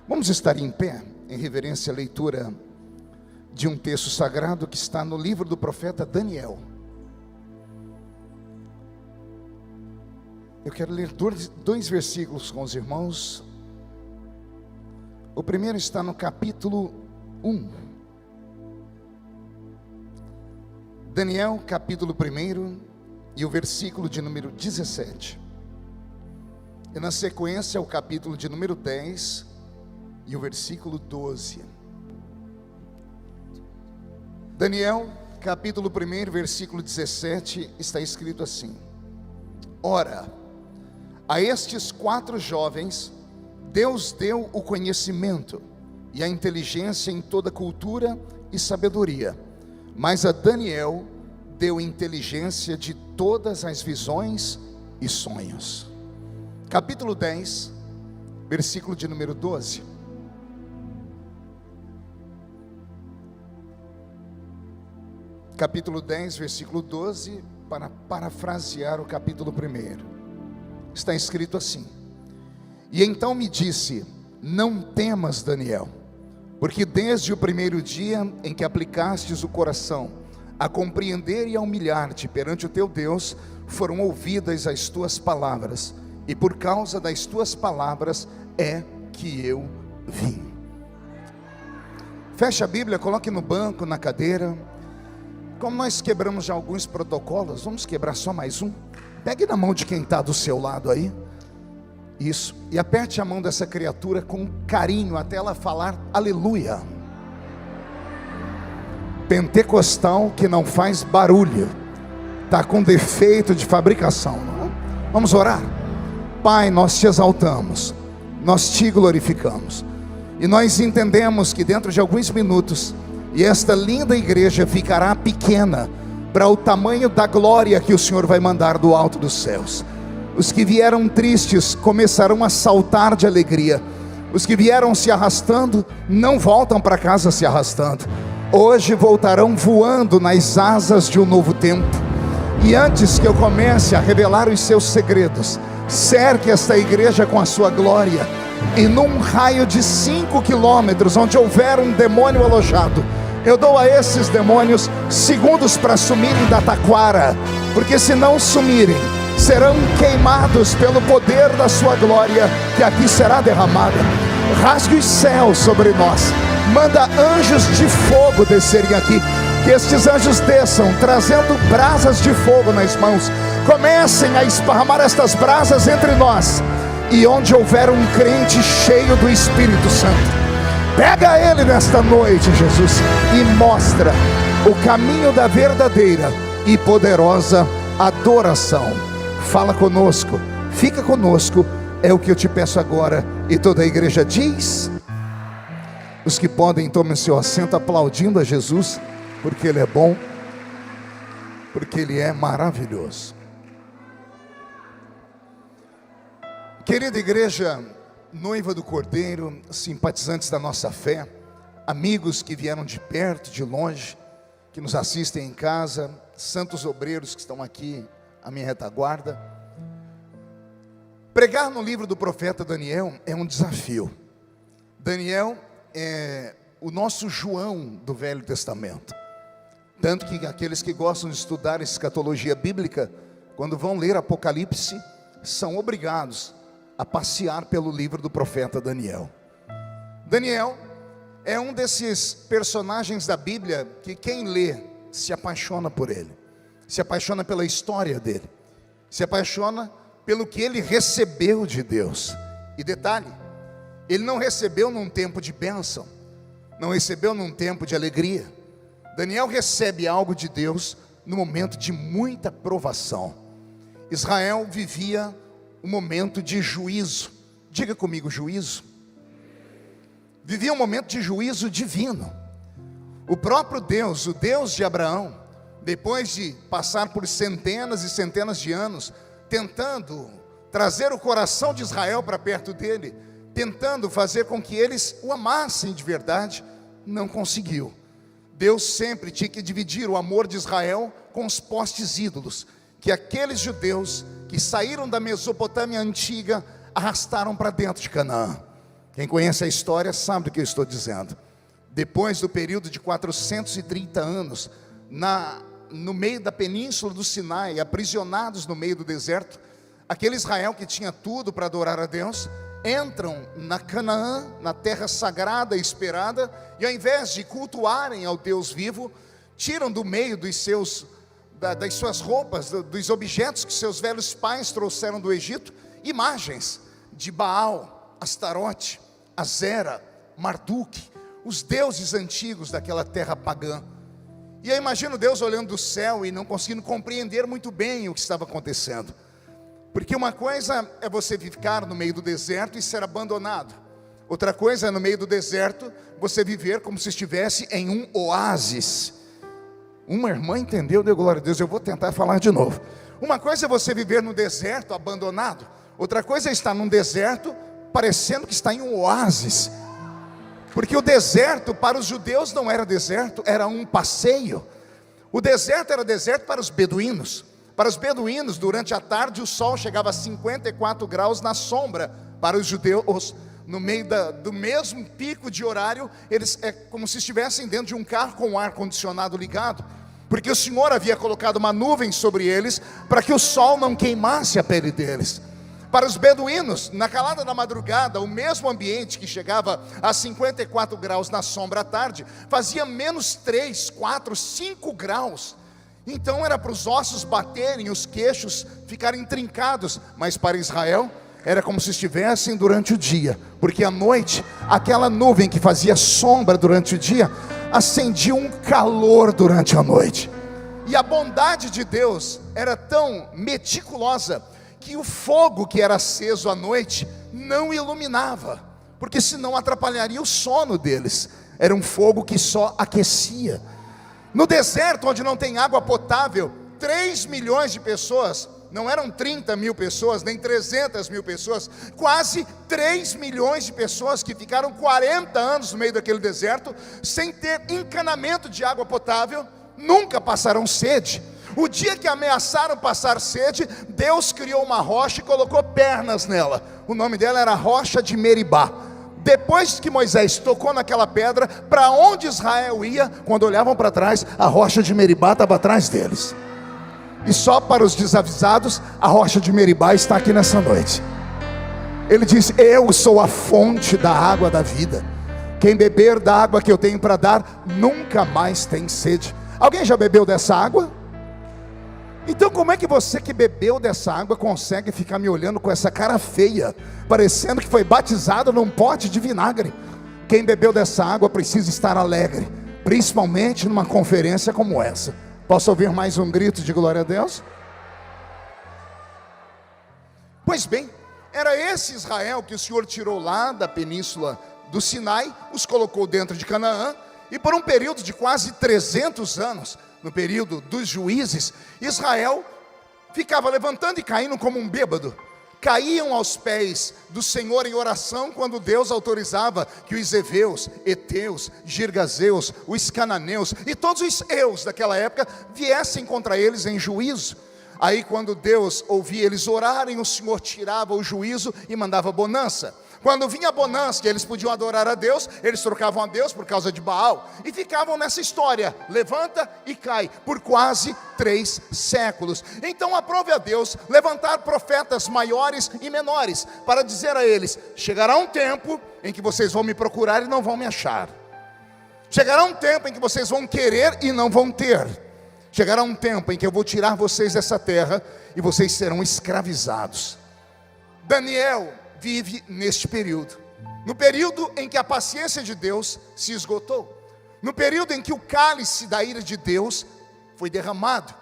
Vamos estar em pé, em reverência à leitura de um texto sagrado que está no livro do profeta Daniel. Eu quero ler dois versículos com os irmãos. O primeiro está no capítulo 1. Daniel, capítulo 1, e o versículo de número 17. E na sequência, o capítulo de número 10 e o versículo 12. Daniel, capítulo 1, versículo 17, está escrito assim: Ora, a estes 4 jovens, Deus deu o conhecimento e a inteligência em toda cultura e sabedoria, mas a Daniel deu inteligência de todas as visões e sonhos. Capítulo 10, versículo de número 12. Capítulo 10, versículo 12, para parafrasear o capítulo 1. Está escrito assim: E então me disse: Não temas, Daniel, porque desde o primeiro dia em que aplicastes o coração a compreender e a humilhar-te perante o teu Deus, foram ouvidas as tuas palavras, e por causa das tuas palavras é que eu vim. Feche a Bíblia, coloque no banco, na cadeira. Como nós quebramos já alguns protocolos, vamos quebrar só mais um. Pegue na mão de quem está do seu lado aí. Isso, e aperte a mão dessa criatura com carinho até ela falar aleluia. Pentecostal que não faz barulho, está com defeito de fabricação. Vamos orar? Pai, nós te exaltamos, nós te glorificamos, e nós entendemos que dentro de alguns minutos, e esta linda igreja ficará pequena para o tamanho da glória que o Senhor vai mandar do alto dos céus. Os que vieram tristes começarão a saltar de alegria. Os que vieram se arrastando não voltam para casa se arrastando. Hoje voltarão voando nas asas de um novo tempo. E antes que eu comece a revelar os seus segredos, cerque esta igreja com a sua glória, e num raio de 5 quilômetros, onde houver um demônio alojado, eu dou a esses demônios segundos para sumirem da taquara, porque se não sumirem, serão queimados pelo poder da sua glória, que aqui será derramada. Rasgue os céus sobre nós, manda anjos de fogo descerem aqui, que estes anjos desçam, trazendo brasas de fogo nas mãos, comecem a esparramar estas brasas entre nós, e onde houver um crente cheio do Espírito Santo, pega ele nesta noite, Jesus, e mostra o caminho da verdadeira e poderosa adoração. Fala conosco, fica conosco, é o que eu te peço agora. E toda a igreja diz: os que podem, tomem seu assento aplaudindo a Jesus, porque Ele é bom, porque Ele é maravilhoso. Querida igreja, noiva do Cordeiro, simpatizantes da nossa fé, amigos que vieram de perto, de longe, que nos assistem em casa, santos obreiros que estão aqui à minha retaguarda. Pregar no livro do profeta Daniel é um desafio. Daniel é o nosso João do Velho Testamento, tanto que aqueles que gostam de estudar escatologia bíblica, quando vão ler Apocalipse, são obrigados a passear pelo livro do profeta Daniel. Daniel é um desses personagens da Bíblia que quem lê se apaixona por ele, se apaixona pela história dele, se apaixona pelo que ele recebeu de Deus. E detalhe, ele não recebeu num tempo de bênção, não recebeu num tempo de alegria. Daniel recebe algo de Deus no momento de muita provação. Israel vivia um momento de juízo. Diga comigo, juízo. Vivia um momento de juízo divino. O próprio Deus, o Deus de Abraão, depois de passar por centenas e centenas de anos, tentando trazer o coração de Israel para perto dele, tentando fazer com que eles o amassem de verdade, não conseguiu. Deus sempre tinha que dividir o amor de Israel com os postes ídolos, que aqueles judeus que saíram da Mesopotâmia antiga arrastaram para dentro de Canaã. Quem conhece a história sabe do que eu estou dizendo. Depois do período de 430 anos, no meio da península do Sinai, aprisionados no meio do deserto, aquele Israel que tinha tudo para adorar a Deus, entram na Canaã, na terra sagrada e esperada, e ao invés de cultuarem ao Deus vivo, tiram do meio das suas roupas, dos objetos que seus velhos pais trouxeram do Egito, imagens de Baal, Astarote, Azera, Marduk, os deuses antigos daquela terra pagã. E eu imagino Deus olhando do céu e não conseguindo compreender muito bem o que estava acontecendo. Porque uma coisa é você ficar no meio do deserto e ser abandonado. Outra coisa é no meio do deserto você viver como se estivesse em um oásis. Uma irmã entendeu, deu glória a Deus, eu vou tentar falar de novo. Uma coisa é você viver no deserto abandonado. Outra coisa é estar num deserto parecendo que está em um oásis. Porque o deserto para os judeus não era deserto, era um passeio. O deserto era deserto para os beduínos. Para os beduínos, durante a tarde, o sol chegava a 54 graus na sombra. Para os judeus, no meio do mesmo pico de horário, eles é como se estivessem dentro de um carro com o ar-condicionado ligado. Porque o Senhor havia colocado uma nuvem sobre eles, para que o sol não queimasse a pele deles. Para os beduínos, na calada da madrugada, o mesmo ambiente que chegava a 54 graus na sombra à tarde, fazia menos 3, 4, 5 graus. Então era para os ossos baterem, os queixos ficarem trincados. Mas para Israel, era como se estivessem durante o dia. Porque à noite, aquela nuvem que fazia sombra durante o dia, acendia um calor durante a noite. E a bondade de Deus era tão meticulosa, que o fogo que era aceso à noite não iluminava, porque senão atrapalharia o sono deles. Era um fogo que só aquecia. No deserto, onde não tem água potável, 3 milhões de pessoas, não eram 30 mil pessoas, nem 300 mil pessoas, quase 3 milhões de pessoas que ficaram 40 anos no meio daquele deserto, sem ter encanamento de água potável, nunca passaram sede. O dia que ameaçaram passar sede, Deus criou uma rocha e colocou pernas nela. O nome dela era rocha de Meribá. Depois que Moisés tocou naquela pedra, para onde Israel ia, quando olhavam para trás, a rocha de Meribá estava atrás deles. E só para os desavisados, a rocha de Meribá está aqui nessa noite. Ele diz: eu sou a fonte da água da vida. Quem beber da água que eu tenho para dar, nunca mais tem sede. Alguém já bebeu dessa água? Então como é que você que bebeu dessa água consegue ficar me olhando com essa cara feia, parecendo que foi batizado num pote de vinagre? Quem bebeu dessa água precisa estar alegre, principalmente numa conferência como essa. Posso ouvir mais um grito de glória a Deus? Pois bem, era esse Israel que o Senhor tirou lá da península do Sinai, os colocou dentro de Canaã, e por um período de quase 300 anos, no período dos juízes, Israel ficava levantando e caindo como um bêbado. Caíam aos pés do Senhor em oração quando Deus autorizava que os heveus, heteus, girgazeus, os cananeus e todos os eus daquela época viessem contra eles em juízo. Aí quando Deus ouvia eles orarem, o Senhor tirava o juízo e mandava bonança. Quando vinha a bonança, que eles podiam adorar a Deus, eles trocavam a Deus por causa de Baal, e ficavam nessa história, levanta e cai, por quase 3 séculos. Então aprove a Deus levantar profetas maiores e menores, para dizer a eles: chegará um tempo em que vocês vão me procurar e não vão me achar. Chegará um tempo em que vocês vão querer e não vão ter. Chegará um tempo em que eu vou tirar vocês dessa terra e vocês serão escravizados. Daniel vive neste período, no período em que a paciência de Deus se esgotou, no período em que o cálice da ira de Deus foi derramado.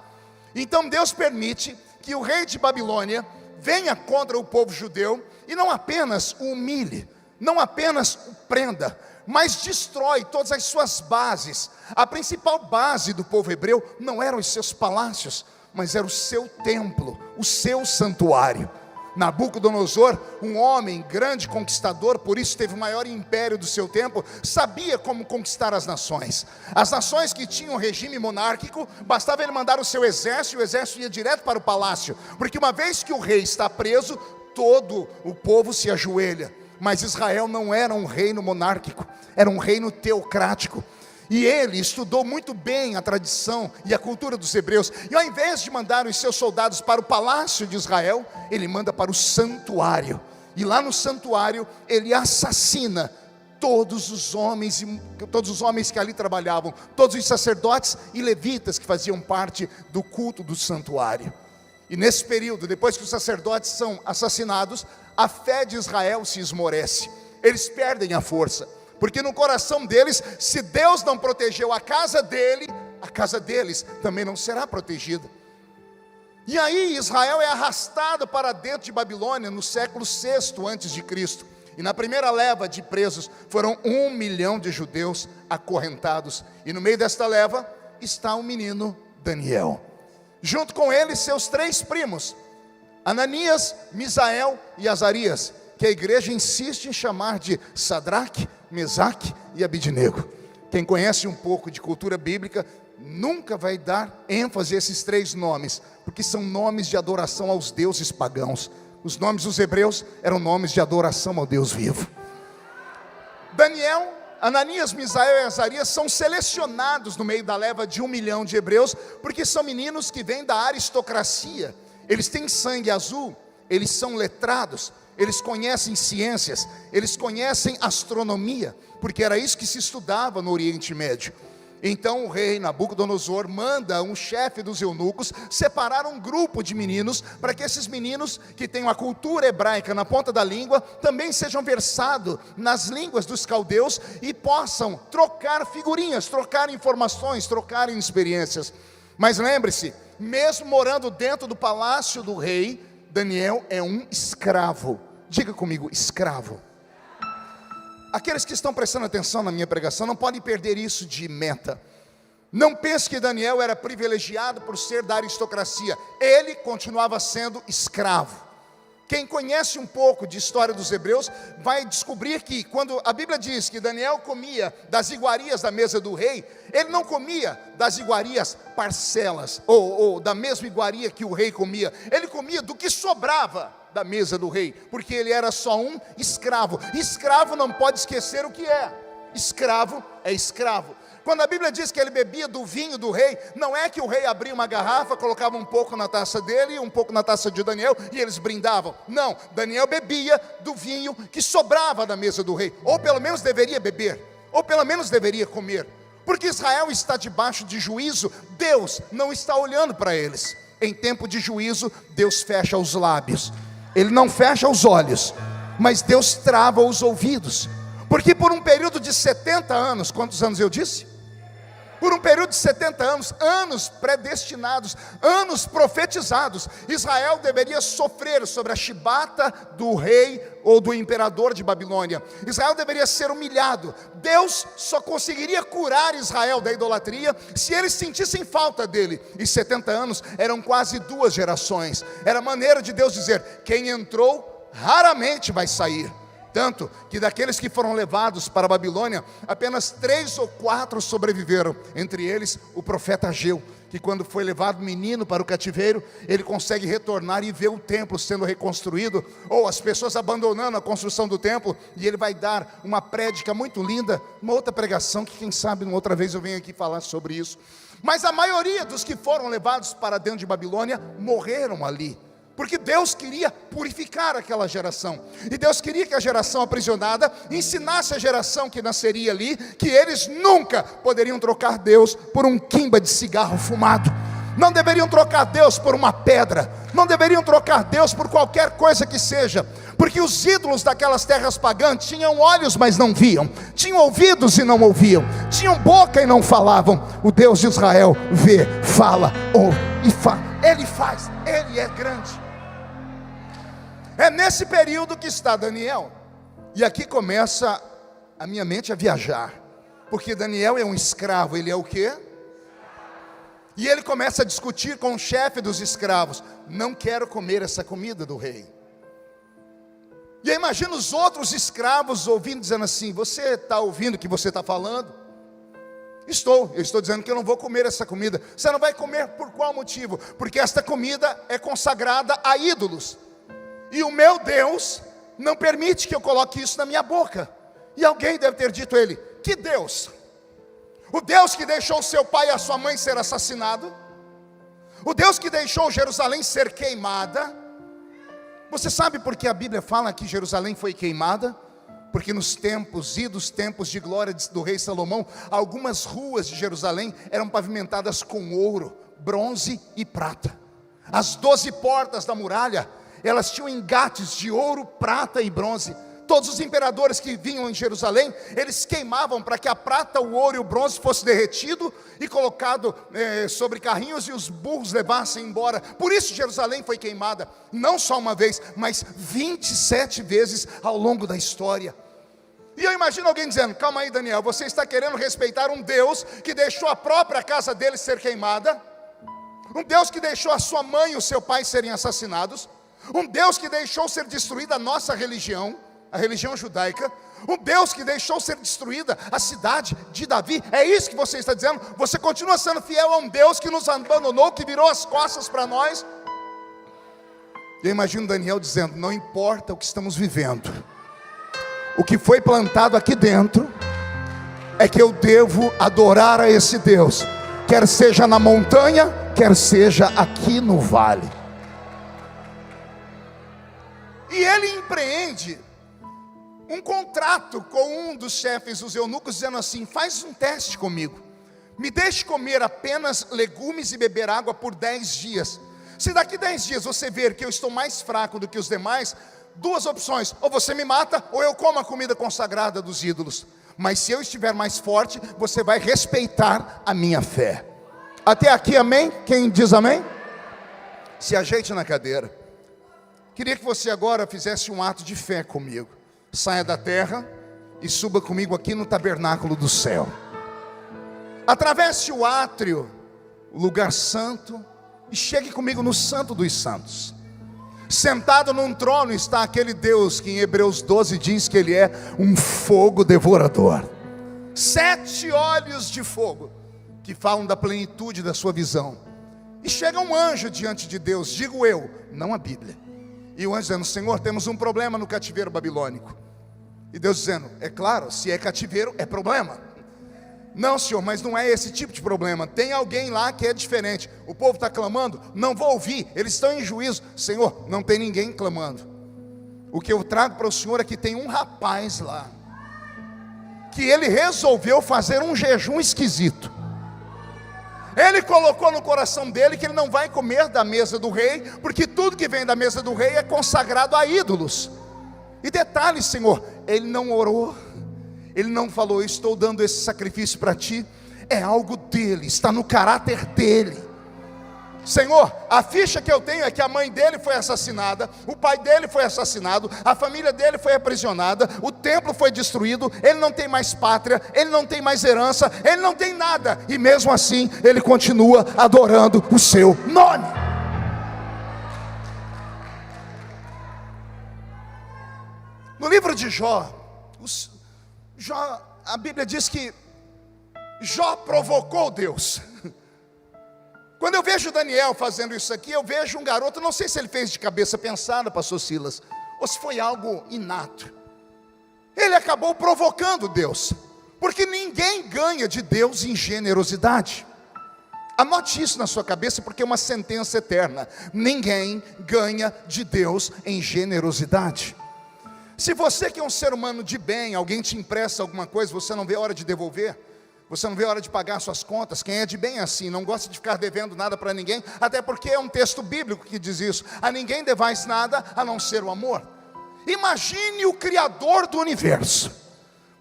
Então Deus permite que o rei de Babilônia venha contra o povo judeu e não apenas o humilhe, não apenas o prenda, mas destrói todas as suas bases. A principal base do povo hebreu não eram os seus palácios, mas era o seu templo, o seu santuário. Nabucodonosor, um homem grande conquistador, por isso teve o maior império do seu tempo, sabia como conquistar as nações. As nações que tinham regime monárquico, bastava ele mandar o seu exército, e o exército ia direto para o palácio, porque uma vez que o rei está preso, todo o povo se ajoelha. Mas Israel não era um reino monárquico, era um reino teocrático. E ele estudou muito bem a tradição e a cultura dos hebreus. E ao invés de mandar os seus soldados para o palácio de Israel, ele manda para o santuário. E lá no santuário ele assassina todos os homens que ali trabalhavam, todos os sacerdotes e levitas que faziam parte do culto do santuário. E nesse período, depois que os sacerdotes são assassinados, a fé de Israel se esmorece. Eles perdem a força. Porque no coração deles, se Deus não protegeu a casa dele, a casa deles também não será protegida. E aí Israel é arrastado para dentro de Babilônia no século VI a.C. E na primeira leva de presos foram 1 milhão de judeus acorrentados. E no meio desta leva está o menino Daniel. Junto com ele seus 3 primos, Ananias, Misael e Azarias, que a igreja insiste em chamar de Sadraque, Mesaque e Abidnego. Quem conhece um pouco de cultura bíblica nunca vai dar ênfase a esses 3 nomes, porque são nomes de adoração aos deuses pagãos. Os nomes dos hebreus eram nomes de adoração ao Deus vivo. Daniel, Ananias, Misael e Azarias são selecionados no meio da leva de 1 milhão de hebreus, porque são meninos que vêm da aristocracia. Eles têm sangue azul, eles são letrados, eles conhecem ciências, eles conhecem astronomia, porque era isso que se estudava no Oriente Médio. Então o rei Nabucodonosor manda um chefe dos eunucos separar um grupo de meninos, para que esses meninos que têm a cultura hebraica na ponta da língua, também sejam versados nas línguas dos caldeus e possam trocar figurinhas, trocar informações, trocar experiências. Mas lembre-se, mesmo morando dentro do palácio do rei, Daniel é um escravo. Diga comigo, escravo. Aqueles que estão prestando atenção na minha pregação não podem perder isso de meta. Não pense que Daniel era privilegiado por ser da aristocracia. Ele continuava sendo escravo. Quem conhece um pouco de história dos hebreus vai descobrir que quando a Bíblia diz que Daniel comia das iguarias da mesa do rei, ele não comia das iguarias parcelas, ou da mesma iguaria que o rei comia. Ele comia do que sobrava da mesa do rei, porque ele era só um escravo. Escravo não pode esquecer o que é. Escravo é escravo. Quando a Bíblia diz que ele bebia do vinho do rei, não é que o rei abria uma garrafa, colocava um pouco na taça dele e um pouco na taça de Daniel e eles brindavam. Não, Daniel bebia do vinho que sobrava da mesa do rei, ou pelo menos deveria beber, ou pelo menos deveria comer. Porque Israel está debaixo de juízo, Deus não está olhando para eles. Em tempo de juízo, Deus fecha os lábios. Ele não fecha os olhos, mas Deus trava os ouvidos. Porque por um período de 70 anos, quantos anos eu disse? Por um período de 70 anos, anos predestinados, anos profetizados, Israel deveria sofrer sobre a chibata do rei ou do imperador de Babilônia. Israel deveria ser humilhado. Deus só conseguiria curar Israel da idolatria se eles sentissem falta dele. E 70 anos eram quase 2 gerações. Era a maneira de Deus dizer: quem entrou raramente vai sair. Tanto que daqueles que foram levados para a Babilônia, apenas 3 ou 4 sobreviveram. Entre eles o profeta Ageu, que quando foi levado menino para o cativeiro, ele consegue retornar e ver o templo sendo reconstruído, ou as pessoas abandonando a construção do templo, e ele vai dar uma prédica muito linda, uma outra pregação que quem sabe uma outra vez eu venho aqui falar sobre isso. Mas a maioria dos que foram levados para dentro de Babilônia morreram ali, porque Deus queria purificar aquela geração. E Deus queria que a geração aprisionada ensinasse a geração que nasceria ali, que eles nunca poderiam trocar Deus por um quimba de cigarro fumado. Não deveriam trocar Deus por uma pedra. Não deveriam trocar Deus por qualquer coisa que seja. Porque os ídolos daquelas terras pagãs tinham olhos, mas não viam. Tinham ouvidos e não ouviam. Tinham boca e não falavam. O Deus de Israel vê, fala, ouve e faz. Ele faz, Ele é grande. É nesse período que está Daniel. E aqui começa a minha mente a viajar. Porque Daniel é um escravo, ele é o quê? E ele começa a discutir com o chefe dos escravos: não quero comer essa comida do rei. E aí imagina os outros escravos ouvindo, dizendo assim: você está ouvindo o que você está falando? Eu estou dizendo que eu não vou comer essa comida. Você não vai comer por qual motivo? Porque esta comida é consagrada a ídolos. E o meu Deus não permite que eu coloque isso na minha boca. E alguém deve ter dito a ele: que Deus? O Deus que deixou seu pai e a sua mãe ser assassinado? O Deus que deixou Jerusalém ser queimada? Você sabe por que a Bíblia fala que Jerusalém foi queimada? Porque nos tempos de glória do rei Salomão, algumas ruas de Jerusalém eram pavimentadas com ouro, bronze e prata. As 12 portas da muralha, elas tinham engates de ouro, prata e bronze. Todos os imperadores que vinham em Jerusalém, eles queimavam para que a prata, o ouro e o bronze fosse derretido e colocado sobre carrinhos, e os burros levassem embora. Por isso Jerusalém foi queimada, não só uma vez, mas 27 vezes ao longo da história. E eu imagino alguém dizendo: calma aí, Daniel, você está querendo respeitar um Deus que deixou a própria casa dele ser queimada? Um Deus que deixou a sua mãe e o seu pai serem assassinados? Um Deus que deixou ser destruída a nossa religião, a religião judaica? Um Deus que deixou ser destruída a cidade de Davi? É isso que você está dizendo? Você continua sendo fiel a um Deus que nos abandonou, que virou as costas para nós? Eu imagino Daniel dizendo: não importa o que estamos vivendo, o que foi plantado aqui dentro é que eu devo adorar a esse Deus, quer seja na montanha, quer seja aqui no vale. E ele empreende um contrato com um dos chefes dos eunucos, dizendo assim: faz um teste comigo, me deixe comer apenas legumes e beber água por 10 dias. Se daqui 10 dias você ver que eu estou mais fraco do que os demais, 2 opções: ou você me mata, ou eu como a comida consagrada dos ídolos. Mas se eu estiver mais forte, você vai respeitar a minha fé. Até aqui, amém? Quem diz amém? Se ajeite na cadeira. Queria que você agora fizesse um ato de fé comigo. Saia da terra e suba comigo aqui no tabernáculo do céu. Atravesse o átrio, o lugar santo, e chegue comigo no Santo dos Santos. Sentado num trono está aquele Deus que em Hebreus 12 diz que Ele é um fogo devorador. 7 olhos de fogo que falam da plenitude da sua visão. E chega um anjo diante de Deus, digo eu, não a Bíblia. E o anjo dizendo: Senhor, temos um problema no cativeiro babilônico. E Deus dizendo: é claro, se é cativeiro é problema. Não, Senhor, mas não é esse tipo de problema. Tem alguém lá que é diferente. O povo está clamando, não vou ouvir, eles estão em juízo. Senhor, não tem ninguém clamando. O que eu trago para o Senhor é que tem um rapaz lá, que ele resolveu fazer um jejum esquisito. Ele colocou no coração dele que ele não vai comer da mesa do rei, porque tudo que vem da mesa do rei é consagrado a ídolos. E detalhe, Senhor, ele não orou, ele não falou: estou dando esse sacrifício para ti. É algo dele, está no caráter dele. Senhor, a ficha que eu tenho é que a mãe dele foi assassinada, o pai dele foi assassinado, a família dele foi aprisionada, o templo foi destruído, ele não tem mais pátria, ele não tem mais herança, ele não tem nada, e mesmo assim ele continua adorando o seu nome. No livro de Jó, a Bíblia diz que Jó provocou Deus. Quando eu vejo Daniel fazendo isso aqui, eu vejo um garoto, não sei se ele fez de cabeça pensada, pastor Silas, ou se foi algo inato. Ele acabou provocando Deus, porque ninguém ganha de Deus em generosidade. Anote isso na sua cabeça, porque é uma sentença eterna: ninguém ganha de Deus em generosidade. Se você que é um ser humano de bem, alguém te empresta alguma coisa, você não vê a hora de devolver, você não vê a hora de pagar suas contas. Quem é de bem é assim, não gosta de ficar devendo nada para ninguém, até porque é um texto bíblico que diz isso: a ninguém devais nada a não ser o amor. Imagine o Criador do universo,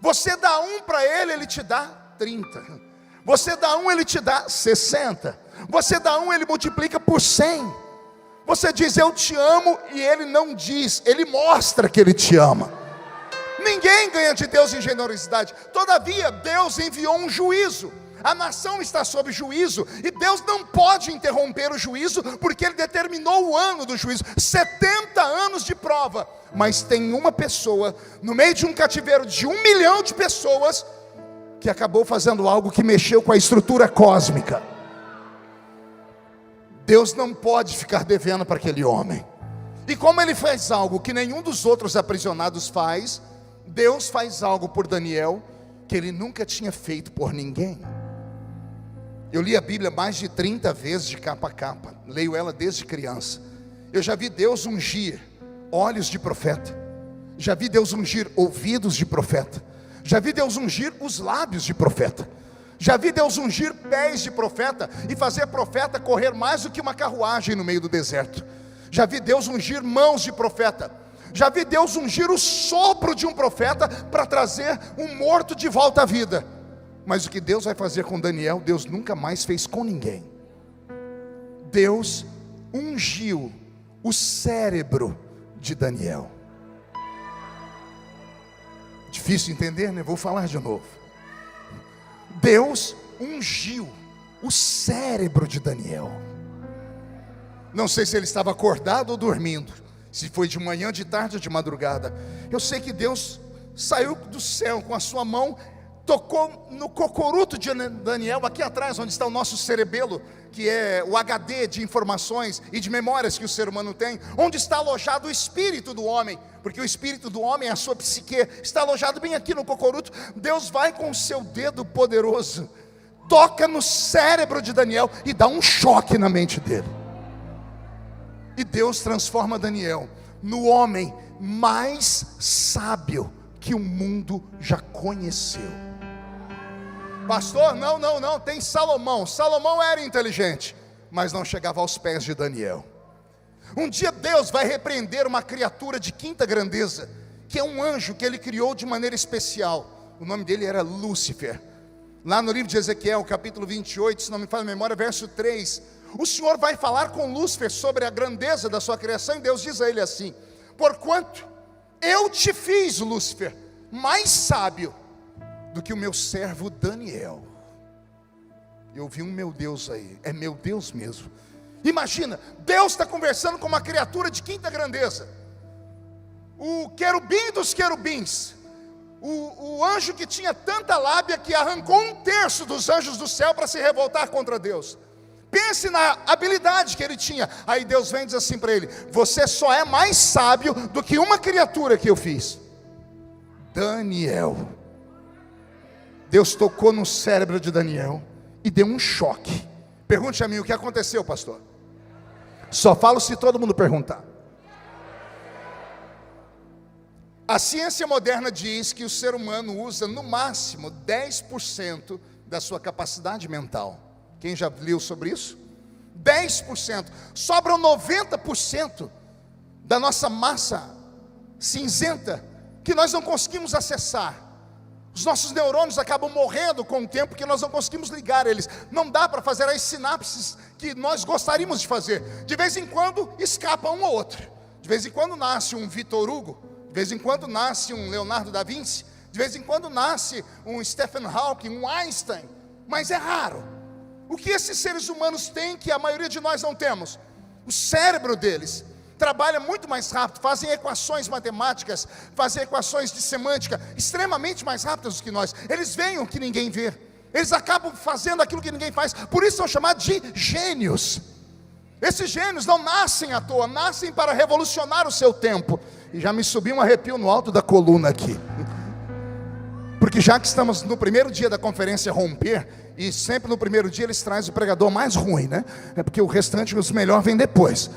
você dá 1 para ele, ele te dá 30, você dá 1, ele te dá 60, você dá 1, ele multiplica por 100. Você diz: eu te amo, e ele não diz, ele mostra que ele te ama. Ninguém ganha de Deus em generosidade. Todavia Deus enviou um juízo, a nação está sob juízo, e Deus não pode interromper o juízo, porque Ele determinou o ano do juízo, 70 anos de prova. Mas tem uma pessoa, no meio de um cativeiro de 1 milhão de pessoas, que acabou fazendo algo que mexeu com a estrutura cósmica. Deus não pode ficar devendo para aquele homem. E como ele faz algo que nenhum dos outros aprisionados faz, Deus faz algo por Daniel que ele nunca tinha feito por ninguém. Eu li a Bíblia mais de 30 vezes de capa a capa, leio ela desde criança. Eu já vi Deus ungir olhos de profeta, já vi Deus ungir ouvidos de profeta, já vi Deus ungir os lábios de profeta, já vi Deus ungir pés de profeta e fazer profeta correr mais do que uma carruagem no meio do deserto. Já vi Deus ungir mãos de profeta, já vi Deus ungir o sopro de um profeta para trazer um morto de volta à vida. Mas o que Deus vai fazer com Daniel, Deus nunca mais fez com ninguém. Deus ungiu o cérebro de Daniel. Difícil entender, né? Vou falar de novo. Deus ungiu o cérebro de Daniel. Não sei se ele estava acordado ou dormindo, se foi de manhã, de tarde ou de madrugada. Eu sei que Deus saiu do céu com a sua mão, tocou no cocoruto de Daniel, aqui atrás onde está o nosso cerebelo, que é o HD de informações e de memórias que o ser humano tem, onde está alojado o espírito do homem, porque o espírito do homem, a sua psique, está alojado bem aqui no cocoruto. Deus vai com o seu dedo poderoso, toca no cérebro de Daniel e dá um choque na mente dele. E Deus transforma Daniel no homem mais sábio que o mundo já conheceu. Pastor, não, tem Salomão. Salomão era inteligente, mas não chegava aos pés de Daniel. Um dia Deus vai repreender uma criatura de quinta grandeza, que é um anjo que ele criou de maneira especial. O nome dele era Lúcifer. Lá no livro de Ezequiel, capítulo 28, se não me falha a memória, verso 3, o Senhor vai falar com Lúcifer sobre a grandeza da sua criação, e Deus diz a ele assim: porquanto eu te fiz, Lúcifer, mais sábio do que o meu servo Daniel. Eu vi um meu Deus aí, é meu Deus mesmo. Imagina, Deus está conversando com uma criatura de quinta grandeza, o querubim dos querubins, o anjo que tinha tanta lábia que arrancou 1/3 dos anjos do céu para se revoltar contra Deus. Pense na habilidade que ele tinha. Aí Deus vem e diz assim para ele: você só é mais sábio do que uma criatura que eu fiz, Daniel. Deus tocou no cérebro de Daniel e deu um choque. Pergunte a mim, o que aconteceu, pastor? Só falo se todo mundo perguntar. A ciência moderna diz que o ser humano usa no máximo 10% da sua capacidade mental. Quem já leu sobre isso? 10%. Sobram 90% da nossa massa cinzenta que nós não conseguimos acessar. Os nossos neurônios acabam morrendo com o tempo, porque nós não conseguimos ligar eles. Não dá para fazer as sinapses que nós gostaríamos de fazer. De vez em quando escapa um ou outro. De vez em quando nasce um Victor Hugo, de vez em quando nasce um Leonardo da Vinci, de vez em quando nasce um Stephen Hawking, um Einstein, mas é raro. O que esses seres humanos têm que a maioria de nós não temos? O cérebro deles trabalha muito mais rápido, fazem equações matemáticas, fazem equações de semântica extremamente mais rápidas do que nós. Eles veem o que ninguém vê, eles acabam fazendo aquilo que ninguém faz, por isso são chamados de gênios. Esses gênios não nascem à toa, nascem para revolucionar o seu tempo. E já me subiu um arrepio no alto da coluna aqui, porque já que estamos no primeiro dia da conferência Romper, e sempre no primeiro dia eles trazem o pregador mais ruim, né? É porque o restante, os melhores, vem depois.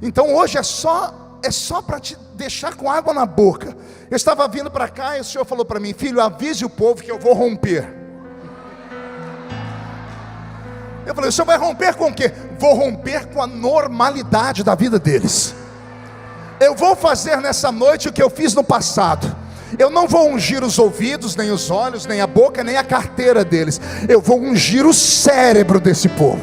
Então hoje é só para te deixar com água na boca. Eu estava vindo para cá e o Senhor falou para mim: filho, avise o povo que eu vou romper. Eu falei: o Senhor vai romper com o quê? Vou romper com a normalidade da vida deles. Eu vou fazer nessa noite o que eu fiz no passado. Eu não vou ungir os ouvidos, nem os olhos, nem a boca, nem a carteira deles. Eu vou ungir o cérebro desse povo.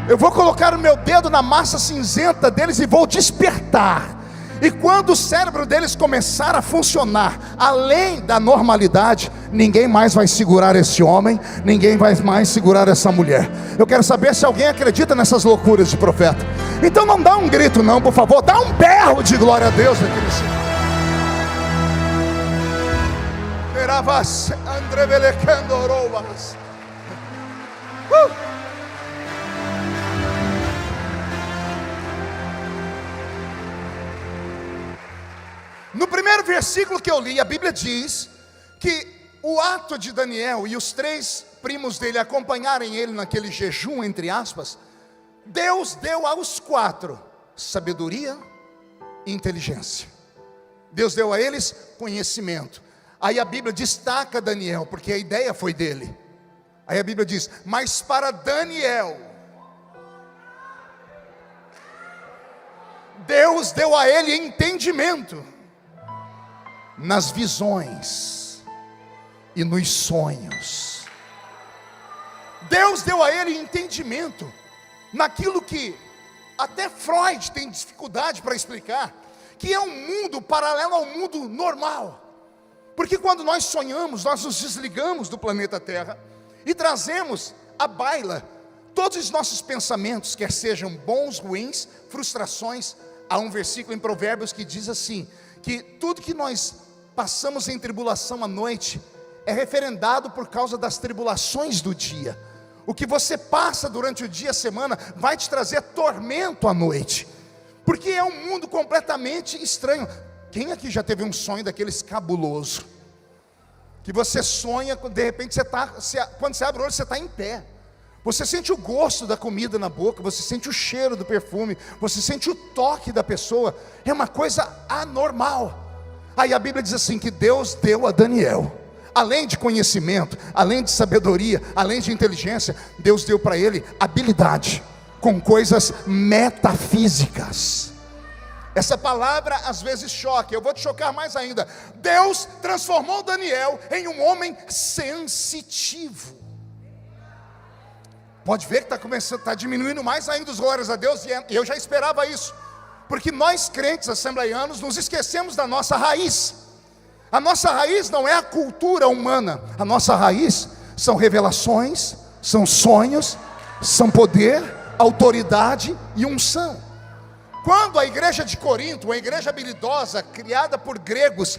Eu vou colocar o meu dedo na massa cinzenta deles e vou despertar. E quando o cérebro deles começar a funcionar além da normalidade, ninguém mais vai segurar esse homem, ninguém vai mais segurar essa mulher. Eu quero saber se alguém acredita nessas loucuras de profeta. Então não dá um grito não, por favor, dá um berro de glória a Deus aqui nesse... No primeiro versículo que eu li, a Bíblia diz que o ato de Daniel e os 3 primos dele acompanharem ele naquele jejum, entre aspas, Deus deu aos 4 sabedoria e inteligência. Deus deu a eles conhecimento. Aí a Bíblia destaca Daniel, porque a ideia foi dele. Aí a Bíblia diz: mas para Daniel, Deus deu a ele entendimento nas visões e nos sonhos. Deus deu a ele entendimento naquilo que até Freud tem dificuldade para explicar, que é um mundo paralelo ao mundo normal. Porque quando nós sonhamos, nós nos desligamos do planeta Terra e trazemos à baila todos os nossos pensamentos, quer sejam bons, ruins, frustrações. Há um versículo em Provérbios que diz assim, que tudo que nós passamos em tribulação à noite é referendado por causa das tribulações do dia. O que você passa durante o dia, a semana, vai te trazer tormento à noite, porque é um mundo completamente estranho. Quem aqui já teve um sonho daqueles cabuloso? Que você sonha, de repente quando você abre o olho, você está em pé. Você sente o gosto da comida na boca, você sente o cheiro do perfume, você sente o toque da pessoa. É uma coisa anormal. Aí a Bíblia diz assim, que Deus deu a Daniel, além de conhecimento, além de sabedoria, além de inteligência, Deus deu para ele habilidade com coisas metafísicas. Essa palavra às vezes choca, eu vou te chocar mais ainda. Deus transformou Daniel em um homem sensitivo. Pode ver que está diminuindo mais ainda os glórias a Deus, e eu já esperava isso, porque nós crentes assembleianos nos esquecemos da nossa raiz. A nossa raiz não é a cultura humana, a nossa raiz são revelações, são sonhos, são poder, autoridade e unção. Quando a igreja de Corinto, uma igreja habilidosa, criada por gregos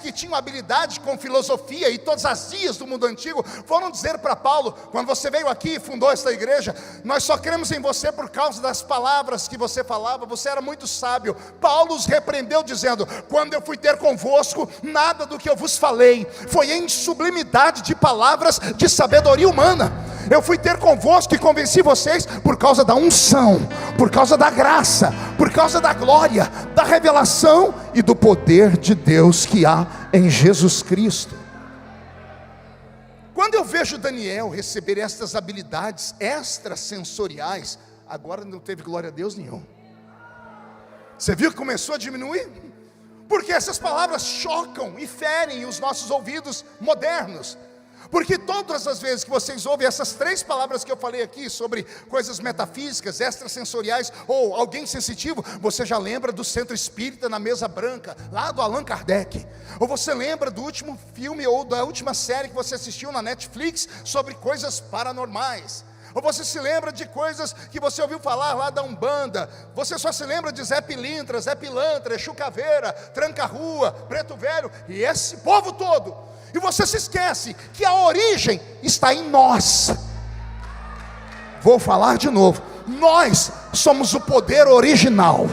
que tinham habilidade com filosofia e todas as ias do mundo antigo, foram dizer para Paulo, quando você veio aqui e fundou esta igreja, nós só cremos em você por causa das palavras que você falava, você era muito sábio. Paulo os repreendeu dizendo, quando eu fui ter convosco, nada do que eu vos falei foi em sublimidade de palavras de sabedoria humana. Eu fui ter convosco e convenci vocês por causa da unção, por causa da graça, por causa da glória, da revelação e do poder de Deus que há em Jesus Cristo. Quando eu vejo Daniel receber estas habilidades extrasensoriais, agora não teve glória a Deus nenhum. Você viu que começou a diminuir? Porque essas palavras chocam e ferem os nossos ouvidos modernos. Porque todas as vezes que vocês ouvem essas 3 palavras que eu falei aqui, sobre coisas metafísicas, extrasensoriais, ou alguém sensitivo, você já lembra do Centro Espírita na Mesa Branca, lá do Allan Kardec. Ou você lembra do último filme, ou da última série que você assistiu na Netflix, sobre coisas paranormais. Ou você se lembra de coisas que você ouviu falar lá da Umbanda. Você só se lembra de Zé Pilintra, Zé Pilantra, Exu Caveira, Tranca-Rua, Preto Velho, e esse povo todo. E você se esquece que a origem está em nós. Vou falar de novo. Nós somos o poder original.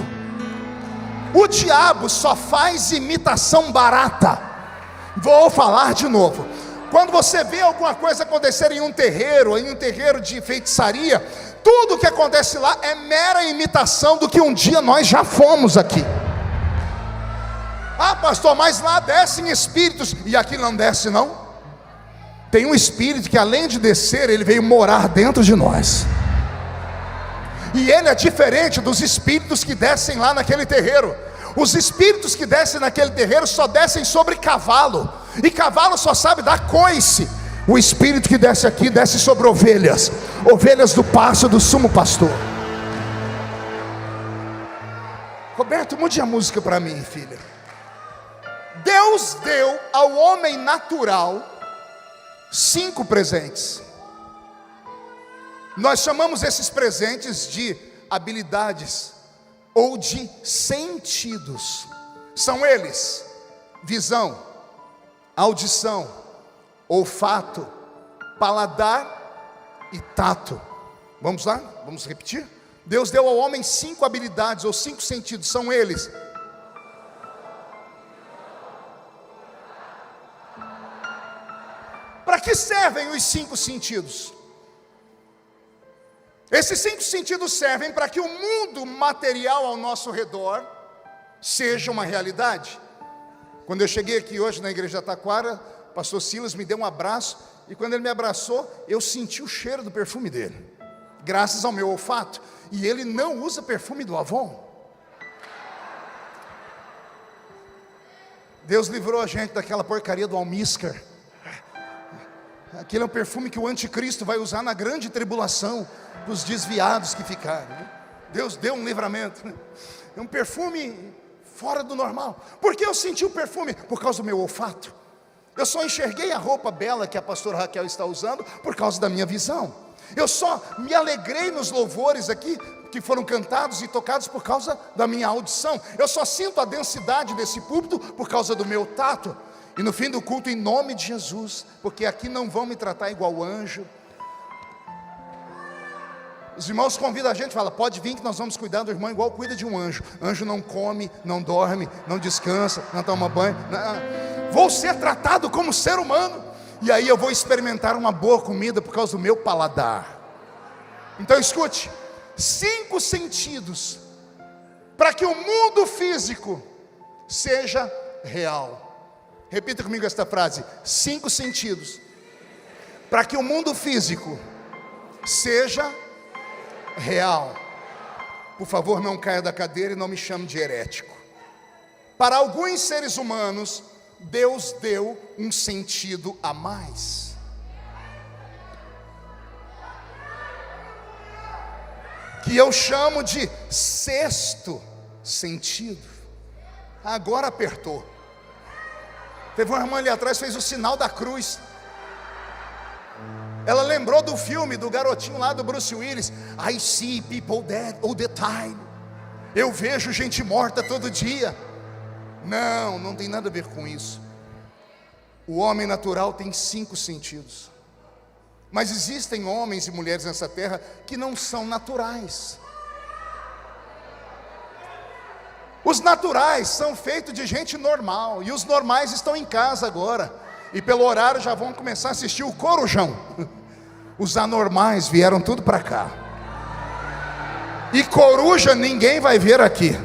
O diabo só faz imitação barata. Vou falar de novo. Quando você vê alguma coisa acontecer em um terreiro de feitiçaria, tudo que acontece lá é mera imitação do que um dia nós já fomos aqui. Ah, pastor, mas lá descem espíritos, e aqui não desce não. Tem um espírito que além de descer, ele veio morar dentro de nós. E ele é diferente dos espíritos que descem lá naquele terreiro. Os espíritos que descem naquele terreiro só descem sobre cavalo, e cavalo só sabe dar coice. O espírito que desce aqui, desce sobre ovelhas, ovelhas do pasto do sumo pastor. Roberto, mude a música para mim, filha. Deus deu ao homem natural 5 presentes. Nós chamamos esses presentes de habilidades ou de sentidos. São eles: visão, audição, olfato, paladar e tato. Vamos lá? Vamos repetir? Deus deu ao homem 5 habilidades ou 5 sentidos. São eles: que servem os 5 sentidos? Esses 5 sentidos servem para que o mundo material ao nosso redor seja uma realidade. Quando eu cheguei aqui hoje na igreja da Taquara, o pastor Silas me deu um abraço, e quando ele me abraçou, eu senti o cheiro do perfume dele, graças ao meu olfato. E ele não usa perfume do Avon. Deus livrou a gente daquela porcaria do almíscar. Aquele é um perfume que o anticristo vai usar na grande tribulação, para os desviados que ficaram. Deus deu um livramento. É um perfume fora do normal. Por que eu senti o perfume? Por causa do meu olfato. Eu só enxerguei a roupa bela que a pastora Raquel está usando por causa da minha visão. Eu só me alegrei nos louvores aqui que foram cantados e tocados por causa da minha audição. Eu só sinto a densidade desse púlpito por causa do meu tato. E no fim do culto, em nome de Jesus, porque aqui não vão me tratar igual anjo. Os irmãos convidam a gente, fala, pode vir que nós vamos cuidar do irmão igual cuida de um anjo. Anjo não come, não dorme, não descansa, não toma banho. Não. Vou ser tratado como ser humano. E aí eu vou experimentar uma boa comida por causa do meu paladar. Então escute, 5 sentidos para que o mundo físico seja real. Repita comigo esta frase: 5 sentidos para que o mundo físico seja real. Por favor, não caia da cadeira e não me chame de herético. Para alguns seres humanos, Deus deu um sentido a mais. Que eu chamo de 6º sentido. Agora apertou. Teve uma irmã ali atrás, fez o sinal da cruz. Ela lembrou do filme do garotinho lá do Bruce Willis. I see people dead all the time. Eu vejo gente morta todo dia. Não, não tem nada a ver com isso. O homem natural tem 5 sentidos. Mas existem homens e mulheres nessa terra que não são naturais. Os naturais são feitos de gente normal. E os normais estão em casa agora. E pelo horário já vão começar a assistir o Corujão. Os anormais vieram tudo para cá. E coruja ninguém vai ver aqui,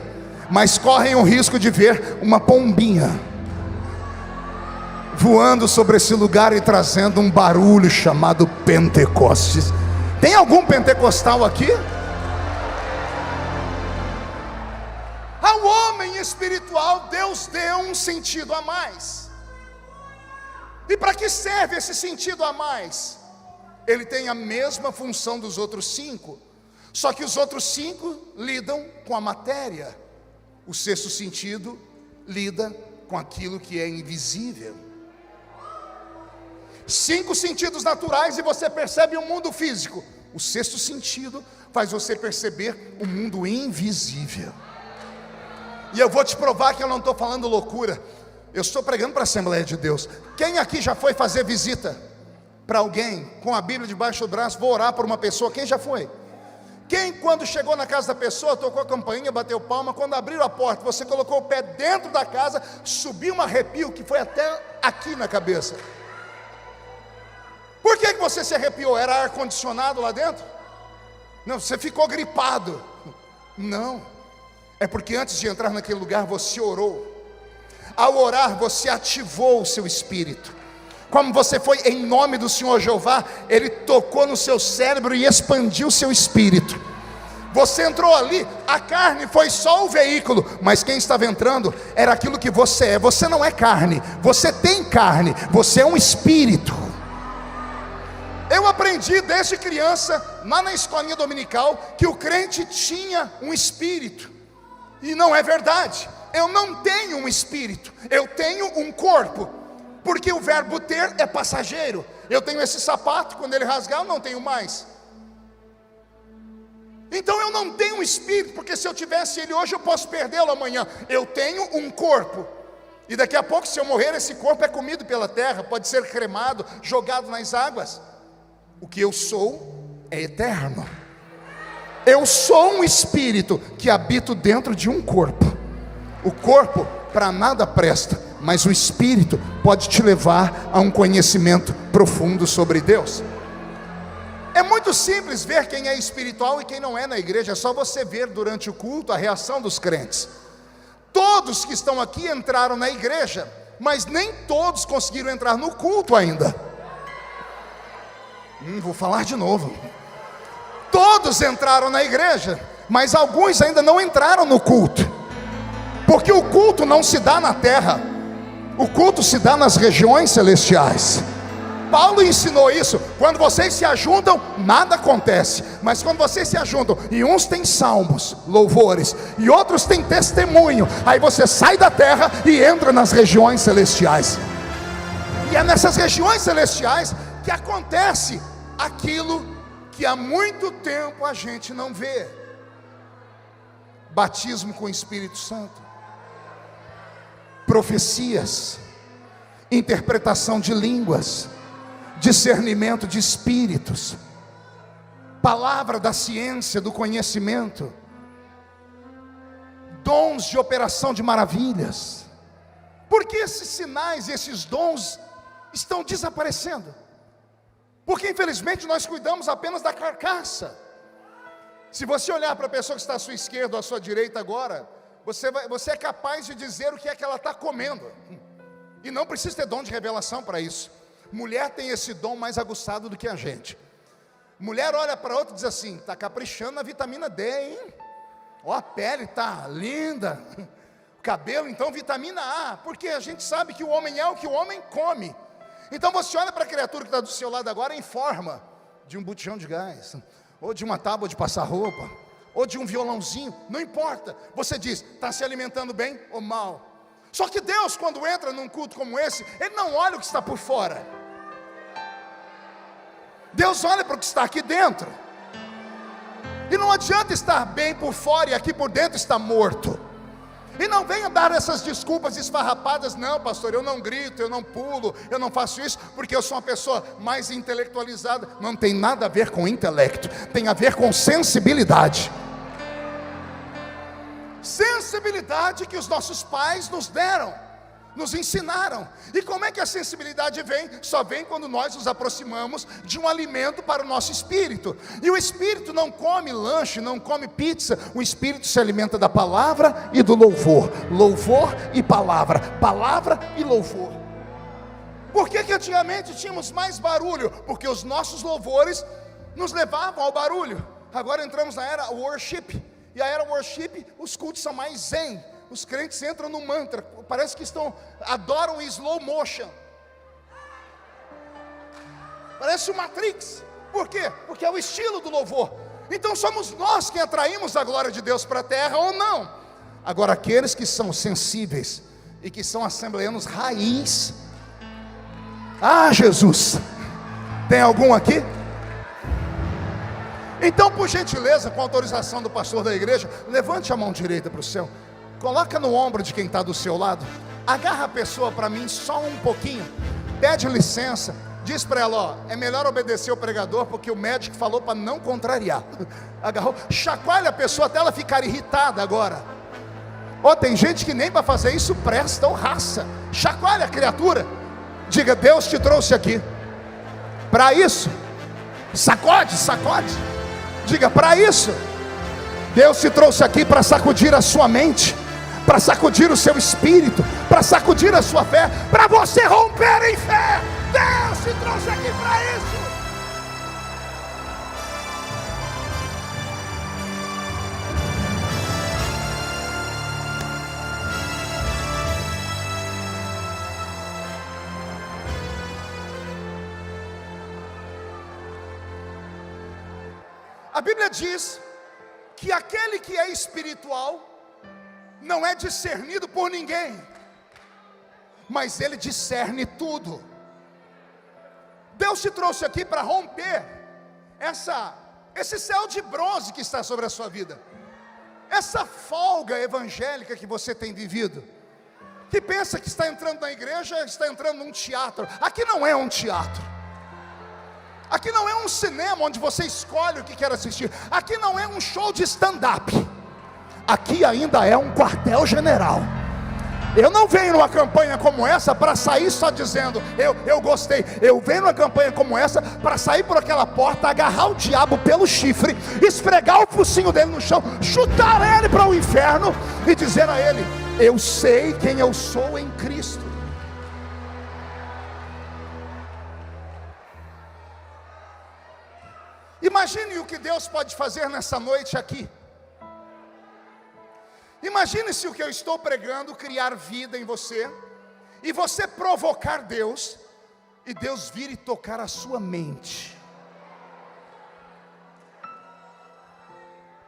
mas correm o risco de ver uma pombinha voando sobre esse lugar e trazendo um barulho chamado Pentecostes. Tem algum pentecostal aqui? Ao homem espiritual Deus deu um sentido a mais. E para que serve esse sentido a mais? Ele tem a mesma função dos outros 5, só que os outros 5 lidam com a matéria. O 6º sentido lida com aquilo que é invisível. 5 sentidos naturais e você percebe o mundo físico. O 6º sentido faz você perceber o mundo invisível. E eu vou te provar que eu não estou falando loucura. Eu estou pregando para a Assembleia de Deus. Quem aqui já foi fazer visita para alguém com a Bíblia debaixo do braço? Vou orar por uma pessoa. Quem já foi? Quem, quando chegou na casa da pessoa, tocou a campainha, bateu palma? Quando abriram a porta, você colocou o pé dentro da casa, subiu um arrepio que foi até aqui na cabeça. Por que você se arrepiou? Era ar-condicionado lá dentro? Não, você ficou gripado. Não, é porque antes de entrar naquele lugar você orou. Ao orar você ativou o seu espírito. Como você foi em nome do Senhor Jeová, Ele tocou no seu cérebro e expandiu o seu espírito. Você entrou ali, a carne foi só o veículo, mas quem estava entrando era aquilo que você é. Você não é carne, você tem carne, você é um espírito. Eu aprendi desde criança, lá na escolinha dominical, que o crente tinha um espírito. E não é verdade. Eu não tenho um espírito, eu tenho um corpo. Porque o verbo ter é passageiro. Eu tenho esse sapato, quando ele rasgar eu não tenho mais. Então eu não tenho um espírito, porque se eu tivesse ele hoje eu posso perdê-lo amanhã. Eu tenho um corpo. E daqui a pouco, se eu morrer, esse corpo é comido pela terra, pode ser cremado, jogado nas águas. O que eu sou é eterno. Eu sou um espírito que habito dentro de um corpo. O corpo para nada presta, mas o Espírito pode te levar a um conhecimento profundo sobre Deus. É muito simples ver quem é espiritual e quem não é na igreja. É só você ver durante o culto a reação dos crentes. Todos que estão aqui entraram na igreja, mas nem todos conseguiram entrar no culto ainda. Vou falar de novo. Todos entraram na igreja, mas alguns ainda não entraram no culto, porque o culto não se dá na terra, o culto se dá nas regiões celestiais. Paulo ensinou isso. Quando vocês se ajuntam, nada acontece, mas quando vocês se ajuntam, e uns têm salmos, louvores, e outros têm testemunho, aí você sai da terra e entra nas regiões celestiais. E é nessas regiões celestiais que acontece aquilo que há muito tempo a gente não vê: batismo com o Espírito Santo, profecias, interpretação de línguas, discernimento de espíritos, palavra da ciência, do conhecimento, dons de operação de maravilhas. Por que esses sinais e esses dons estão desaparecendo? Porque infelizmente nós cuidamos apenas da carcaça. Se você olhar para a pessoa que está à sua esquerda ou à sua direita agora, você é capaz de dizer o que é que ela está comendo, e não precisa ter dom de revelação para isso. Mulher tem esse dom mais aguçado do que a gente. Mulher olha para outra e diz assim: está caprichando na vitamina D, hein? Ó, a pele está linda, o cabelo, então vitamina A, porque a gente sabe que o homem é o que o homem come. Então você olha para a criatura que está do seu lado agora em forma de um botijão de gás, ou de uma tábua de passar roupa, ou de um violãozinho, não importa. Você diz: está se alimentando bem ou mal? Só que Deus, quando entra num culto como esse, Ele não olha o que está por fora. Deus olha para o que está aqui dentro. E não adianta estar bem por fora e aqui por dentro está morto. E não venha dar essas desculpas esfarrapadas: não, pastor, eu não grito, eu não pulo, eu não faço isso porque eu sou uma pessoa mais intelectualizada. Não tem nada a ver com intelecto, tem a ver com sensibilidade. Sensibilidade que os nossos pais nos deram, nos ensinaram. E como é que a sensibilidade vem? Só vem quando nós nos aproximamos de um alimento para o nosso espírito. E o espírito não come lanche, não come pizza. O espírito se alimenta da palavra e do louvor. Louvor e palavra, palavra e louvor. Por que antigamente tínhamos mais barulho? Porque os nossos louvores nos levavam ao barulho. Agora entramos na era worship. E a era worship, os cultos são mais zen. Os crentes entram no mantra, parece que adoram em slow motion. Parece o Matrix. Por quê? Porque é o estilo do louvor. Então somos nós que atraímos a glória de Deus para a terra ou não? Agora, aqueles que são sensíveis e que são assembleanos raiz. Ah, Jesus, tem algum aqui? Então, por gentileza, com autorização do pastor da igreja, levante a mão direita para o céu. Coloca no ombro de quem está do seu lado. Agarra a pessoa para mim só um pouquinho. Pede licença. Diz para ela: ó, é melhor obedecer o pregador, porque o médico falou para não contrariar. Agarrou. Chacoalha a pessoa até ela ficar irritada agora. Ó, tem gente que nem para fazer isso presta ou raça. Chacoalha a criatura. Diga: Deus te trouxe aqui para isso. Sacode, sacode. Diga: para isso. Deus te trouxe aqui para sacudir a sua mente, para sacudir o seu espírito, para sacudir a sua fé, para você romper em fé. Deus te trouxe aqui para isso. A Bíblia diz que aquele que é espiritual não é discernido por ninguém, mas ele discerne tudo. Deus te trouxe aqui para romper esse céu de bronze que está sobre a sua vida, essa folga evangélica que você tem vivido, que pensa que está entrando na igreja, está entrando num teatro. Aqui não é um teatro. Aqui não é um cinema onde você escolhe o que quer assistir. Aqui não é um show de stand-up. Aqui ainda é um quartel-general. Eu não venho numa campanha como essa para sair só dizendo eu gostei. Eu venho numa campanha como essa para sair por aquela porta, agarrar o diabo pelo chifre, esfregar o focinho dele no chão, chutar ele para o inferno e dizer a ele: eu sei quem eu sou em Cristo. Imagine o que Deus pode fazer nessa noite aqui. Imagine se o que eu estou pregando criar vida em você, e você provocar Deus, e Deus vir e tocar a sua mente.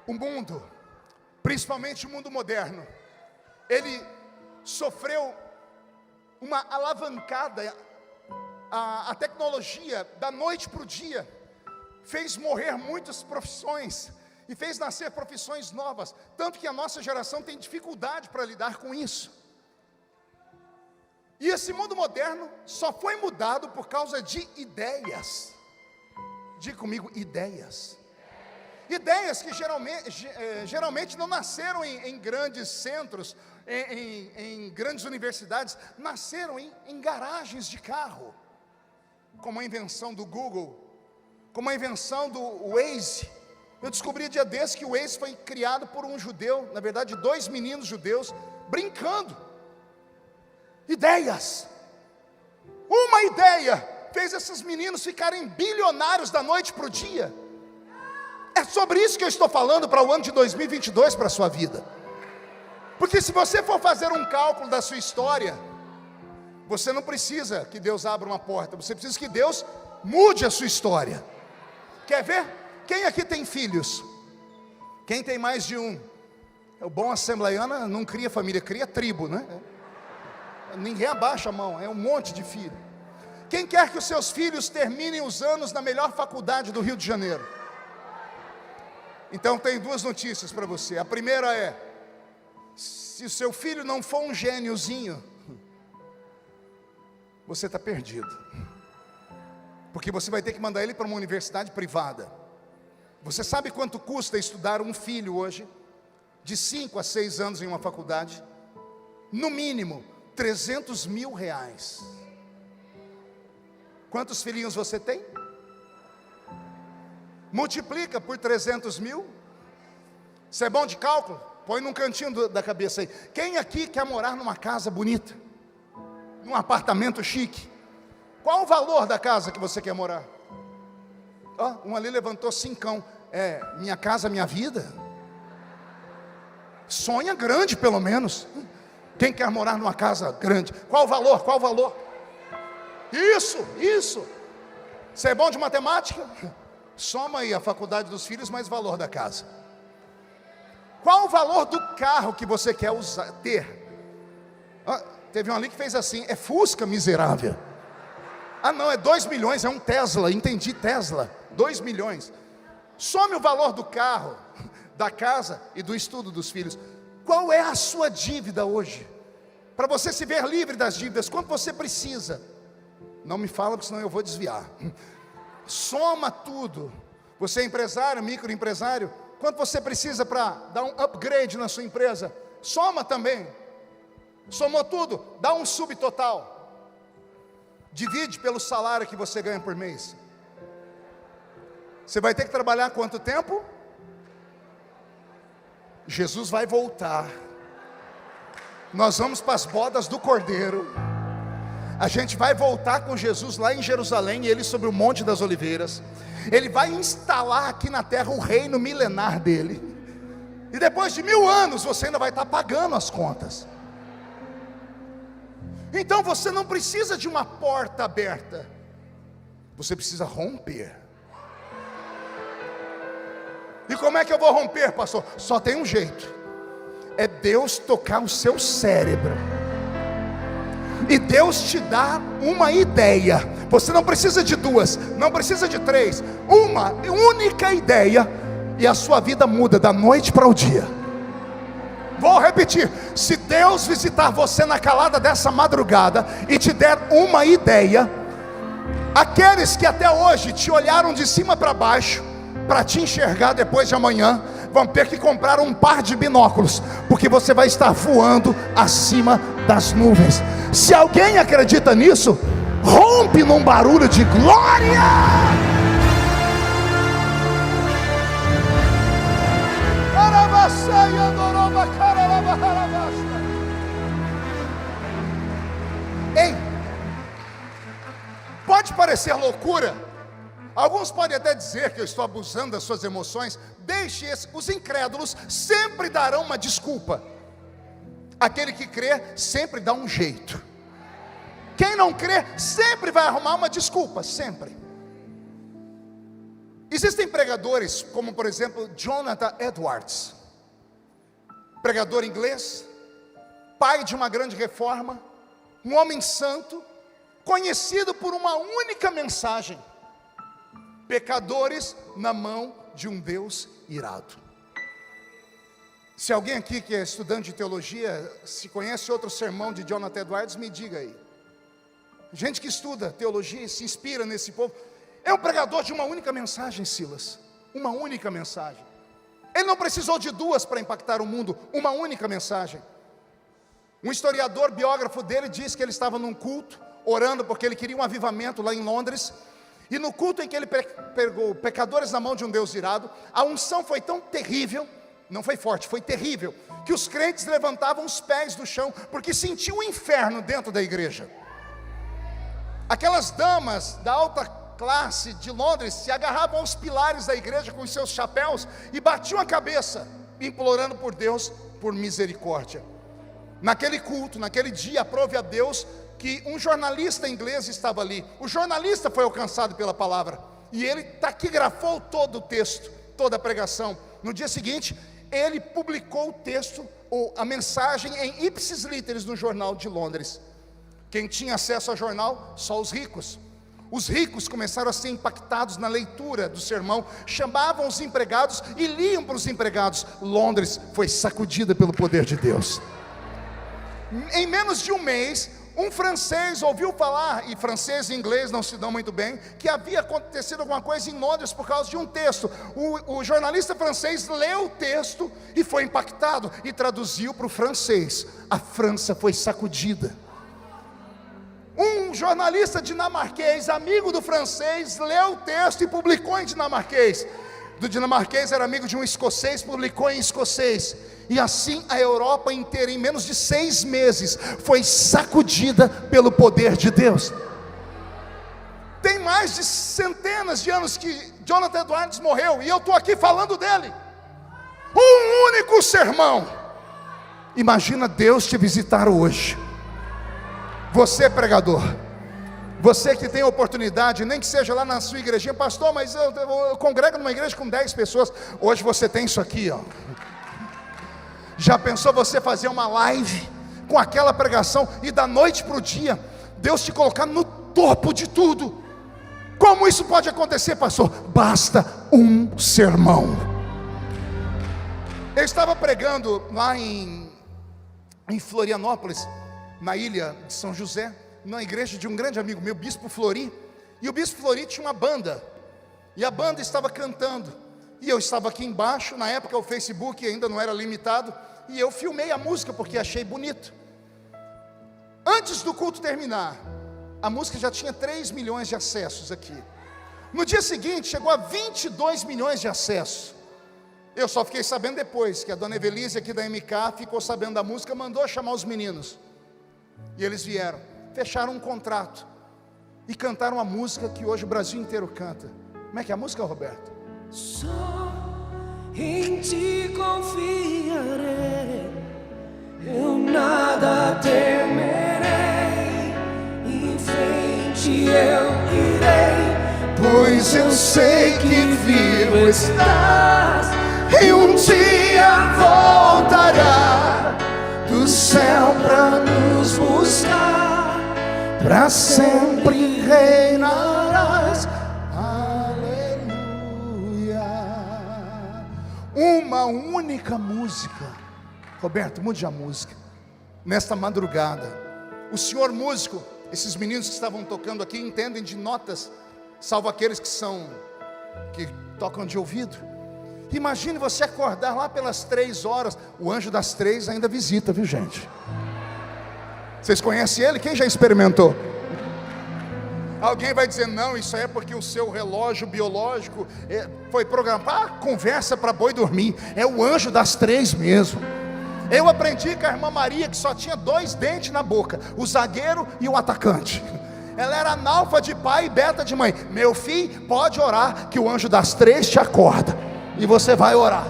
O mundo, principalmente o mundo moderno, ele sofreu uma alavancada. A tecnologia, da noite para o dia, fez morrer muitas profissões e fez nascer profissões novas, tanto que a nossa geração tem dificuldade para lidar com isso. E esse mundo moderno só foi mudado por causa de ideias. Diga comigo, ideias. Ideias que geralmente não nasceram em grandes centros, em grandes universidades, nasceram em garagens de carro, como a invenção do Google, como a invenção do Waze. Eu descobri dia desse que o Waze foi criado por um judeu, na verdade 2 meninos judeus, brincando. Ideias. Uma ideia fez esses meninos ficarem bilionários da noite para o dia. É sobre isso que eu estou falando para o ano de 2022, para a sua vida. Porque se você for fazer um cálculo da sua história, você não precisa que Deus abra uma porta, você precisa que Deus mude a sua história. Quer ver? Quem aqui tem filhos? Quem tem mais de um? O bom assembleiano não cria família, cria tribo, né? Ninguém abaixa a mão, é um monte de filho. Quem quer que os seus filhos terminem os anos na melhor faculdade do Rio de Janeiro? Então tem 2 notícias para você. A primeira é: se o seu filho não for um gêniozinho, você está perdido, porque você vai ter que mandar ele para uma universidade privada. Você sabe quanto custa estudar um filho hoje? De 5 a 6 anos em uma faculdade? No mínimo R$300 mil. Quantos filhinhos você tem? Multiplica por 300 mil. Você é bom de cálculo? Põe num cantinho da cabeça aí. Quem aqui quer morar numa casa bonita? Num apartamento chique? Qual o valor da casa que você quer morar? Um ali levantou 5. Minha casa, minha vida. Sonha grande pelo menos. Quem quer morar numa casa grande? Qual o valor? Qual o valor? Isso. Você é bom de matemática? Soma aí a faculdade dos filhos mais o valor da casa. Qual o valor do carro que você quer ter? Teve um ali que fez assim: é Fusca, miserável. Não, é 2 milhões, é um Tesla. Entendi, Tesla, 2 milhões. Some o valor do carro, da casa e do estudo dos filhos. Qual é a sua dívida hoje? Para você se ver livre das dívidas, quanto você precisa? Não me fala, porque senão eu vou desviar. Soma tudo. Você é empresário, microempresário, quanto você precisa para dar um upgrade na sua empresa? Soma também. Somou tudo, dá um subtotal. Divide pelo salário que você ganha por mês. Você vai ter que trabalhar quanto tempo? Jesus vai voltar. Nós vamos para as bodas do Cordeiro. A gente vai voltar com Jesus lá em Jerusalém, ele sobre o Monte das Oliveiras. Ele vai instalar aqui na terra o reino milenar dele. E depois de 1000 anos você ainda vai estar pagando as contas. Então você não precisa de uma porta aberta, você precisa romper. E como é que eu vou romper, pastor? Só tem um jeito: é Deus tocar o seu cérebro, e Deus te dá uma ideia. Você não precisa de 2, não precisa de 3, uma única ideia, e a sua vida muda da noite para o dia. Vou repetir: se Deus visitar você na calada dessa madrugada e te der uma ideia, aqueles que até hoje te olharam de cima para baixo para te enxergar depois de amanhã, vão ter que comprar um par de binóculos, porque você vai estar voando acima das nuvens. Se alguém acredita nisso, rompe num barulho de glória. Ei, pode parecer loucura, alguns podem até dizer que eu estou abusando das suas emoções. Deixe os incrédulos sempre darão uma desculpa. Aquele que crê sempre dá um jeito. Quem não crê sempre vai arrumar uma desculpa, sempre. Existem pregadores como, por exemplo, Jonathan Edwards, pregador inglês, pai de uma grande reforma, um homem santo, conhecido por uma única mensagem: pecadores na mão de um Deus irado. Se alguém aqui que é estudante de teologia, se conhece outro sermão de Jonathan Edwards, me diga aí. Gente que estuda teologia e se inspira nesse povo. É um pregador de uma única mensagem, Silas. Uma única mensagem. Ele não precisou de duas para impactar o mundo. Uma única mensagem. Um historiador, biógrafo dele, diz que ele estava num culto, orando porque ele queria um avivamento lá em Londres. E no culto em que ele pegou pecadores na mão de um Deus irado, a unção foi tão terrível, não foi forte, foi terrível, que os crentes levantavam os pés do chão, porque sentiam o inferno dentro da igreja. Aquelas damas da alta classe de Londres se agarravam aos pilares da igreja com os seus chapéus e batiam a cabeça, implorando por Deus, por misericórdia. Naquele culto, naquele dia, aprove a Deus que um jornalista inglês estava ali. O jornalista foi alcançado pela palavra, e ele taquigrafou todo o texto, toda a pregação. No dia seguinte, ele publicou o texto, ou a mensagem, em ipsis literis no jornal de Londres. Quem tinha acesso ao jornal? Só os ricos. Os ricos começaram a ser impactados na leitura do sermão, chamavam os empregados e liam para os empregados. Londres foi sacudida pelo poder de Deus. Em menos de um mês, um francês ouviu falar, e francês e inglês não se dão muito bem, que havia acontecido alguma coisa em Londres por causa de um texto. O jornalista francês leu o texto e foi impactado, e traduziu para o francês. A França foi sacudida. Um jornalista dinamarquês, amigo do francês, leu o texto e publicou em dinamarquês. Do dinamarquês era amigo de um escocês, publicou em escocês. E assim a Europa inteira, em menos de 6 meses, foi sacudida pelo poder de Deus. Tem mais de centenas de anos que Jonathan Edwards morreu, e eu estou aqui falando dele. Um único sermão. Imagina Deus te visitar hoje. Você, pregador, você que tem a oportunidade, nem que seja lá na sua igrejinha: pastor, mas eu congrego numa igreja com 10 pessoas. Hoje você tem isso aqui, ó. Já pensou você fazer uma live com aquela pregação e da noite para o dia Deus te colocar no topo de tudo? Como isso pode acontecer, pastor? Basta um sermão. Eu estava pregando lá em Florianópolis, na ilha de São José, na igreja de um grande amigo meu, Bispo Flori. E o Bispo Flori tinha uma banda, e a banda estava cantando, e eu estava aqui embaixo. Na época o Facebook ainda não era limitado, e eu filmei a música porque achei bonito. Antes do culto terminar, a música já tinha 3 milhões de acessos aqui. No dia seguinte chegou a 22 milhões de acessos. Eu só fiquei sabendo depois, que a dona Evelise aqui da MK ficou sabendo da música, mandou chamar os meninos. E eles vieram, fecharam um contrato e cantaram a música que hoje o Brasil inteiro canta. Como é que é a música, Roberto? Só em ti confiarei, eu nada temerei, em frente eu irei, Pois eu sei que vivo estás, e um dia voltará do céu para nos buscar, para sempre reinarás. Aleluia. Uma única música. Roberto, mude a música. Nesta madrugada, o senhor músico, esses meninos que estavam tocando aqui entendem de notas, salvo aqueles que tocam de ouvido. Imagine você acordar lá pelas 3 horas. O anjo das 3 ainda visita, viu gente? Vocês conhecem ele? Quem já experimentou? Alguém vai dizer, não, isso é porque o seu relógio biológico foi programado. Conversa para boi dormir. É o anjo das 3 mesmo. Eu aprendi com a irmã Maria, que só tinha 2 dentes na boca, o zagueiro e o atacante. Ela era analfa de pai e beta de mãe. Meu filho, pode orar, que o anjo das 3 te acorda, e você vai orar.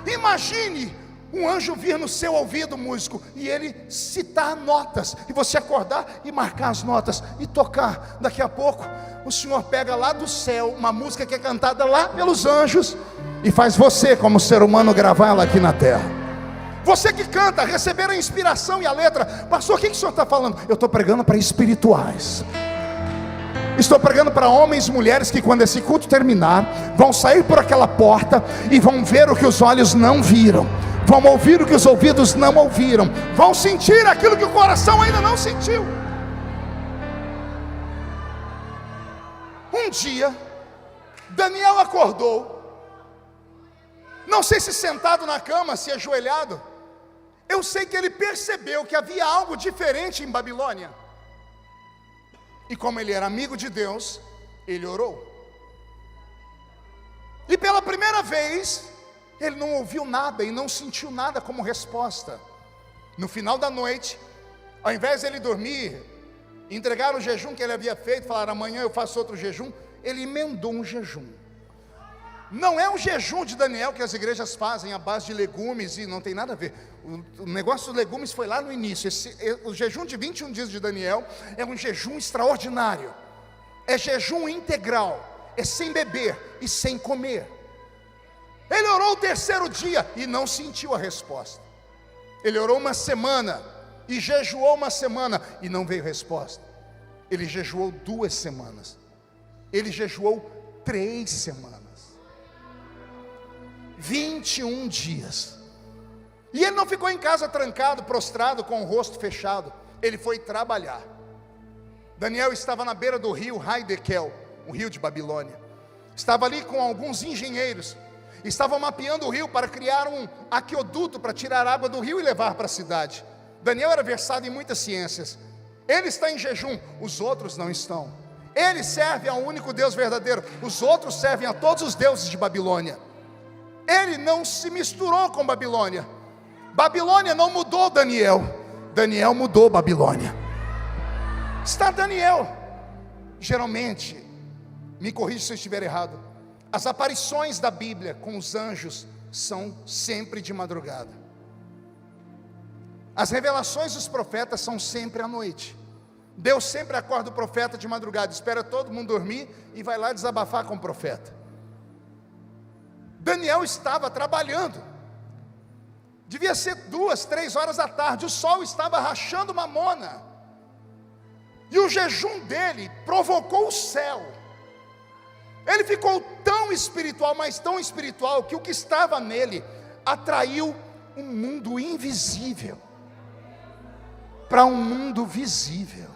Imagine um anjo vir no seu ouvido, músico, e ele citar notas, e você acordar e marcar as notas, e tocar. Daqui a pouco, o Senhor pega lá do céu, uma música que é cantada lá pelos anjos, e faz você, como ser humano, gravá-la aqui na terra. Você que canta, receber a inspiração e a letra. Pastor, o que o senhor está falando? Eu estou pregando para espirituais. Estou pregando para homens e mulheres que quando esse culto terminar, vão sair por aquela porta e vão ver o que os olhos não viram, vão ouvir o que os ouvidos não ouviram, vão sentir aquilo que o coração ainda não sentiu. Um dia, Daniel acordou, não sei se sentado na cama, se ajoelhado. Eu sei que ele percebeu que havia algo diferente em Babilônia. E como ele era amigo de Deus, ele orou. E pela primeira vez, ele não ouviu nada e não sentiu nada como resposta. No final da noite, ao invés de ele dormir, entregar o jejum que ele havia feito, falar amanhã eu faço outro jejum, ele emendou um jejum. Não é um jejum de Daniel que as igrejas fazem à base de legumes, e não tem nada a ver. O negócio dos legumes foi lá no início. O jejum de 21 dias de Daniel é um jejum extraordinário. É jejum integral, é sem beber e sem comer. Ele orou o 3º dia e não sentiu a resposta. Ele orou uma semana e jejuou uma semana e não veio resposta. Ele jejuou 2 semanas. Ele jejuou 3 semanas. 21 dias. E ele não ficou em casa trancado, prostrado, com o rosto fechado. Ele foi trabalhar. Daniel estava na beira do rio Haidekel, um rio de Babilônia. Estava ali com alguns engenheiros. Estavam mapeando o rio para criar um aqueduto para tirar água do rio e levar para a cidade. Daniel era versado em muitas ciências. Ele está em jejum, os outros não estão. Ele serve ao único Deus verdadeiro, os outros servem a todos os deuses de Babilônia. Ele não se misturou com Babilônia. Babilônia não mudou Daniel. Daniel mudou Babilônia. Está Daniel. Geralmente, me corrija se eu estiver errado, as aparições da Bíblia com os anjos são sempre de madrugada. As revelações dos profetas são sempre à noite. Deus sempre acorda o profeta de madrugada, espera todo mundo dormir e vai lá desabafar com o profeta. Daniel estava trabalhando, devia ser 2, 3 horas da tarde, o sol estava rachando mamona, e o jejum dele provocou o céu. Ele ficou tão espiritual, mas tão espiritual, que o que estava nele atraiu um mundo invisível para um mundo visível.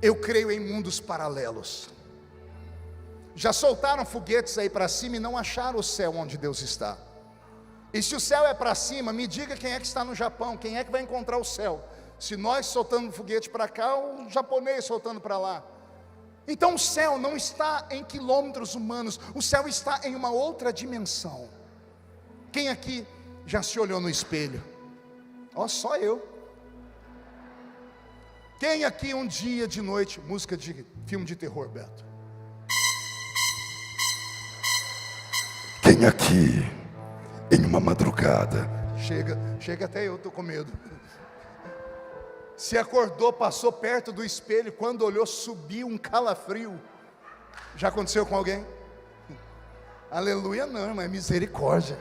Eu creio em mundos paralelos. Já soltaram foguetes aí para cima e não acharam o céu onde Deus está. E se o céu é para cima, me diga quem é que está no Japão, quem é que vai encontrar o céu? Se nós soltando foguete para cá, o japonês soltando para lá. Então o céu não está em quilômetros humanos, o céu está em uma outra dimensão. Quem aqui já se olhou no espelho? Ó, só eu. Quem aqui um dia de noite, música de filme de terror, Beto? Quem aqui, em uma madrugada, chega até eu, estou com medo, se acordou, passou perto do espelho, quando olhou, subiu um calafrio. Já aconteceu com alguém? Aleluia não, irmão, é misericórdia.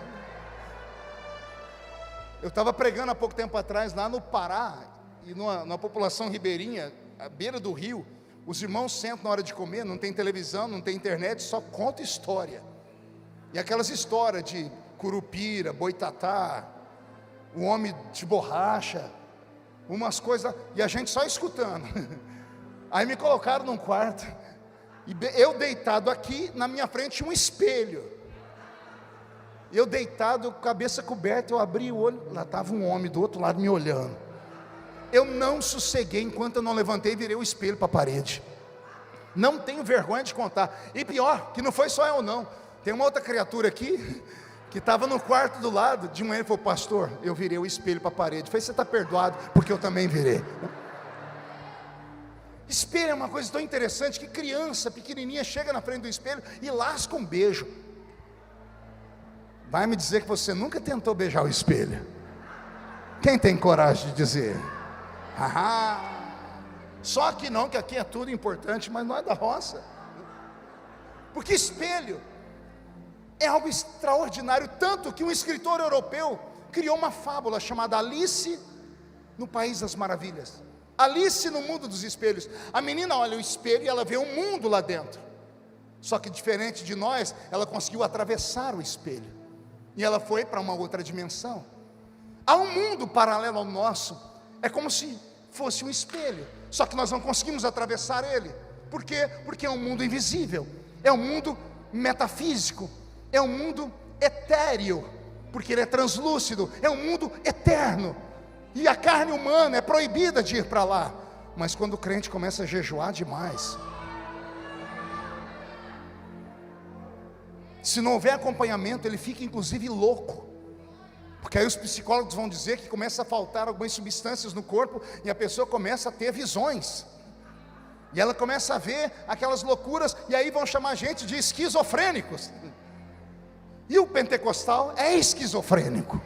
Eu estava pregando há pouco tempo atrás, lá no Pará, e numa população ribeirinha, à beira do rio. Os irmãos sentam na hora de comer, não tem televisão, não tem internet, só conta história. E aquelas histórias de curupira, boitatá, o homem de borracha, umas coisas, e a gente só escutando. Aí me colocaram num quarto, E eu deitado aqui, na minha frente tinha um espelho. Eu deitado, cabeça coberta, eu abri o olho, lá estava um homem do outro lado me olhando. Eu não sosseguei enquanto eu não levantei e virei o espelho para a parede. Não tenho vergonha de contar. E pior, que não foi só eu não. Tem uma outra criatura aqui, que estava no quarto do lado. De manhã ele falou: pastor, eu virei o espelho para a parede. Eu falei: você está perdoado, porque eu também virei. Espelho é uma coisa tão interessante, que criança pequenininha chega na frente do espelho e lasca um beijo. Vai me dizer que você nunca tentou beijar o espelho? Quem tem coragem de dizer? Só que não, que aqui é tudo importante, mas não é da roça. Porque espelho é algo extraordinário, tanto que um escritor europeu criou uma fábula chamada Alice no País das Maravilhas. Alice no mundo dos espelhos. A menina olha o espelho e ela vê um mundo lá dentro. Só que diferente de nós, ela conseguiu atravessar o espelho. E ela foi para uma outra dimensão. Há um mundo paralelo ao nosso. É como se fosse um espelho. Só que nós não conseguimos atravessar ele. Por quê? Porque é um mundo invisível. É um mundo metafísico. É um mundo etéreo. Porque ele é translúcido. É um mundo eterno. E a carne humana é proibida de ir para lá. Mas quando o crente começa a jejuar demais, se não houver acompanhamento, ele fica inclusive louco. Porque aí os psicólogos vão dizer que começa a faltar algumas substâncias no corpo e a pessoa começa a ter visões. E ela começa a ver aquelas loucuras, e aí vão chamar a gente de esquizofrênicos. E o pentecostal é esquizofrênico.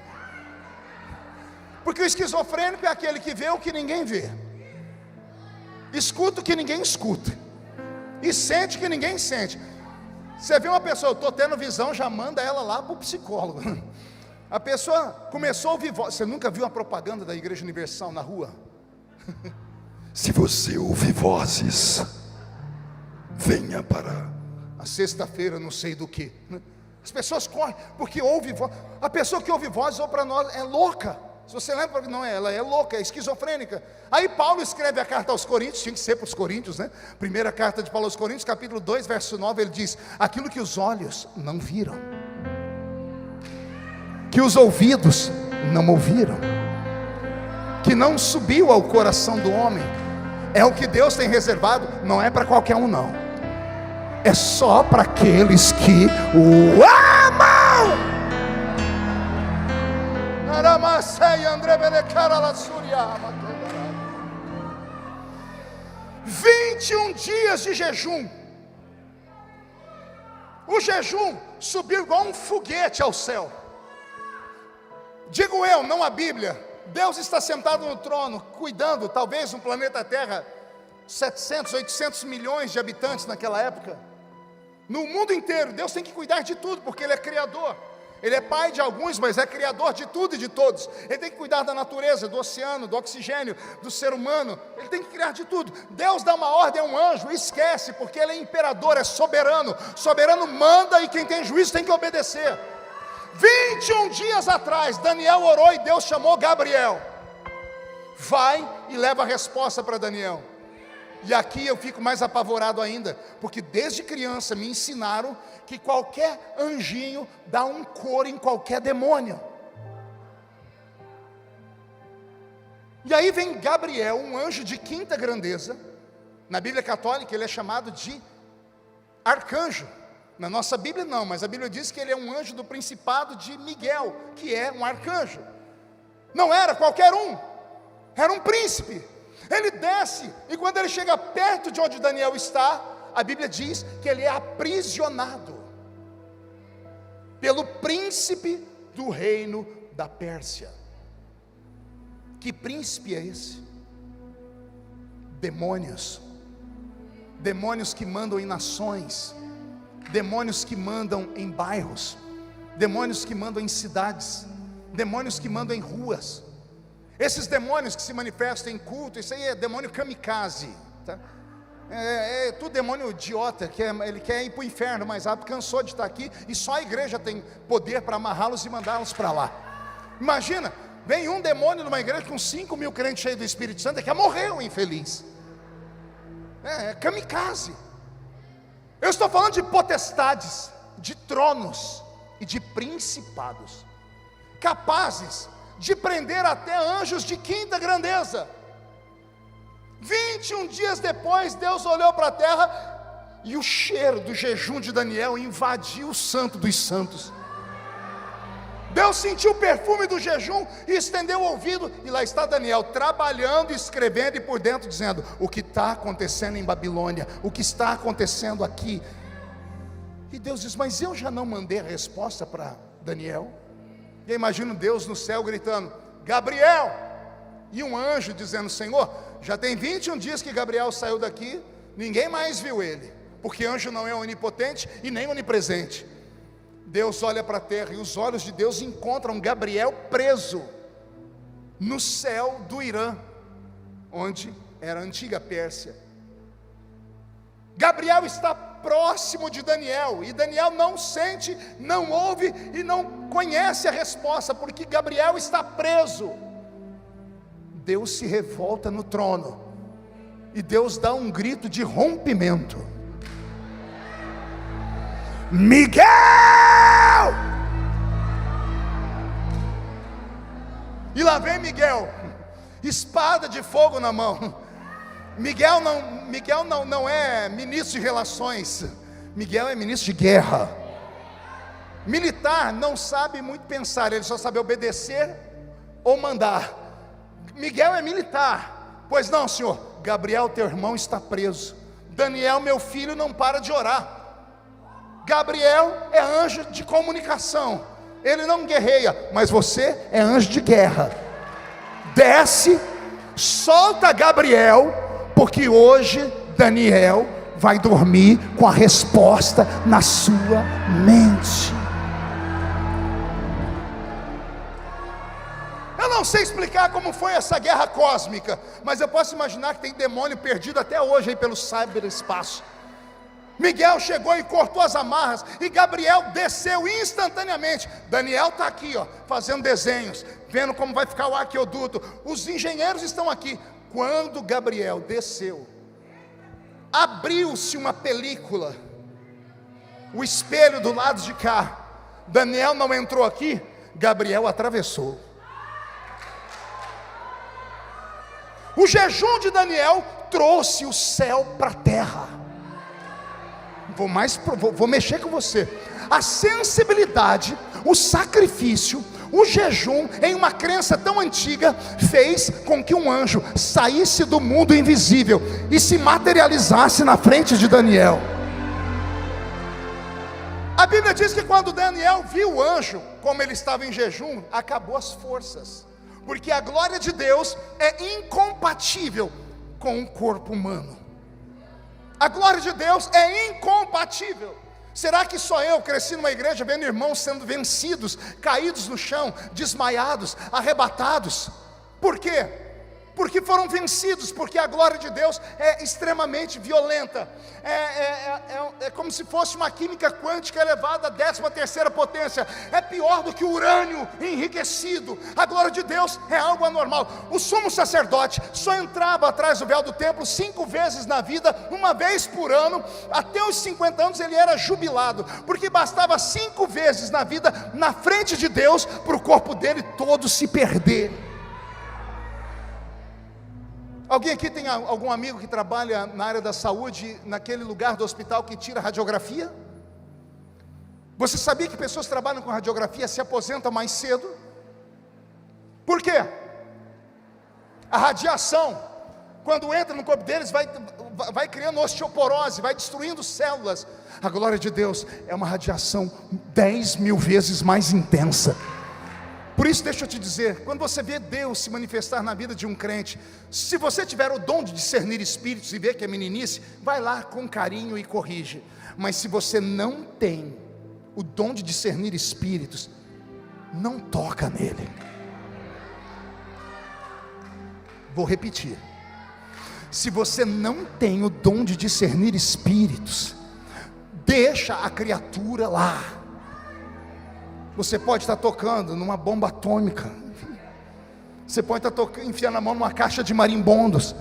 Porque o esquizofrênico é aquele que vê o que ninguém vê, escuta o que ninguém escuta, e sente o que ninguém sente. Você vê uma pessoa: eu estou tendo visão, já manda ela lá para o psicólogo. A pessoa começou a ouvir voz. Você nunca viu a propaganda da Igreja Universal na rua? Se você ouvir vozes, venha para a sexta-feira, não sei do que. As pessoas correm, porque ouve voz. A pessoa que ouve vozes, ou para nós, é louca. Se você lembra, não, ela é louca, é esquizofrênica. Aí Paulo escreve a carta aos Coríntios, tinha que ser para os Coríntios, né? Primeira carta de Paulo aos Coríntios, capítulo 2, verso 9, ele diz: aquilo que os olhos não viram, que os ouvidos não ouviram, que não subiu ao coração do homem, é o que Deus tem reservado. Não é para qualquer um não, é só para aqueles que o amam. 21 dias de jejum. O jejum subiu igual um foguete ao céu. Digo eu, não a Bíblia. Deus está sentado no trono, cuidando, talvez no planeta Terra, 700, 800 milhões de habitantes naquela época. No mundo inteiro, Deus tem que cuidar de tudo, porque Ele é Criador. Ele é pai de alguns, mas é criador de tudo e de todos. Ele tem que cuidar da natureza, do oceano, do oxigênio, do ser humano. Ele tem que criar de tudo. Deus dá uma ordem a um anjo, esquece, porque ele é imperador, é soberano. Soberano manda e quem tem juízo tem que obedecer. 21 dias atrás, Daniel orou e Deus chamou Gabriel. Vai e leva a resposta para Daniel. E aqui eu fico mais apavorado ainda, porque desde criança me ensinaram que qualquer anjinho dá um coro em qualquer demônio. E aí vem Gabriel, um anjo de quinta grandeza. Na Bíblia católica ele é chamado de arcanjo. Na nossa Bíblia não, mas a Bíblia diz que ele é um anjo do principado de Miguel, que é um arcanjo. Não era qualquer um, era um príncipe. Ele desce, e quando ele chega perto de onde Daniel está, a Bíblia diz que ele é aprisionado pelo príncipe do reino da Pérsia. Que príncipe é esse? Demônios. Demônios que mandam em nações, demônios que mandam em bairros, demônios que mandam em cidades, demônios que mandam em ruas. Esses demônios que se manifestam em culto, isso aí é demônio kamikaze, tá? É tudo demônio idiota, ele quer ir para o inferno mais rápido, cansou de estar aqui, e só a igreja tem poder para amarrá-los e mandá-los para lá. Imagina, vem um demônio numa igreja com 5 mil crentes cheios do Espírito Santo, que morreu infeliz. É kamikaze. Eu estou falando de potestades, de tronos e de principados, capazes de prender até anjos de quinta grandeza. 21 dias depois, Deus olhou para a terra e o cheiro do jejum de Daniel invadiu o santo dos santos. Deus sentiu o perfume do jejum e estendeu o ouvido, e lá está Daniel trabalhando, escrevendo, e por dentro dizendo: o que está acontecendo em Babilônia, o que está acontecendo aqui. E Deus diz: mas eu já não mandei a resposta para Daniel? E eu imagino Deus no céu gritando: Gabriel! E um anjo dizendo: Senhor, já tem 21 dias que Gabriel saiu daqui, ninguém mais viu ele, porque anjo não é onipotente e nem onipresente. Deus olha para a terra e os olhos de Deus encontram Gabriel preso no céu do Irã, onde era a antiga Pérsia. Gabriel está próximo de Daniel, e Daniel não sente, não ouve e não conhece a resposta, porque Gabriel está preso. Deus se revolta no trono, e Deus dá um grito de rompimento: Miguel! E lá vem Miguel, espada de fogo na mão. Miguel não é ministro de relações, Miguel é ministro de guerra. Militar não sabe muito pensar, ele só sabe obedecer ou mandar. Miguel é militar. Pois não, senhor, Gabriel teu irmão está preso, Daniel meu filho não para de orar. Gabriel é anjo de comunicação, ele não guerreia, mas você é anjo de guerra. Desce, solta Gabriel, porque hoje Daniel vai dormir com a resposta na sua mente. Eu não sei explicar como foi essa guerra cósmica, mas eu posso imaginar que tem demônio perdido até hoje aí pelo cyberespaço. Miguel chegou e cortou as amarras, e Gabriel desceu instantaneamente. Daniel está aqui, fazendo desenhos, vendo como vai ficar o aqueduto. Os engenheiros estão aqui. Quando Gabriel desceu, abriu-se uma película, o espelho do lado de cá. Daniel não entrou aqui, Gabriel atravessou. O jejum de Daniel trouxe o céu para a terra. Vou mexer com você. A sensibilidade, o sacrifício, o jejum, em uma crença tão antiga, fez com que um anjo saísse do mundo invisível e se materializasse na frente de Daniel. A Bíblia diz que quando Daniel viu o anjo, como ele estava em jejum, acabou as forças, porque a glória de Deus é incompatível com o corpo humano. A glória de Deus é incompatível. Será que só eu cresci numa igreja vendo irmãos sendo vencidos, caídos no chão, desmaiados, arrebatados? Por quê? Porque foram vencidos, porque a glória de Deus é extremamente violenta. É como se fosse uma química quântica elevada à 13ª potência. É pior do que o urânio enriquecido. A glória de Deus é algo anormal. O sumo sacerdote só entrava atrás do véu do templo 5 vezes na vida, uma vez por ano. Até os 50 anos ele era jubilado, porque bastava 5 vezes na vida, na frente de Deus, para o corpo dele todo se perder. Alguém aqui tem algum amigo que trabalha na área da saúde, naquele lugar do hospital que tira radiografia? Você sabia que pessoas que trabalham com radiografia se aposentam mais cedo? Por quê? A radiação, quando entra no corpo deles, vai criando osteoporose, vai destruindo células. A glória de Deus é uma radiação 10.000 vezes mais intensa. Por isso, deixa eu te dizer, quando você vê Deus se manifestar na vida de um crente, se você tiver o dom de discernir espíritos e ver que é meninice, vai lá com carinho e corrige. Mas se você não tem o dom de discernir espíritos, não toca nele. Vou repetir. Se você não tem o dom de discernir espíritos, deixa a criatura lá. Você pode estar tocando numa bomba atômica, você pode estar enfiando a mão numa caixa de marimbondos,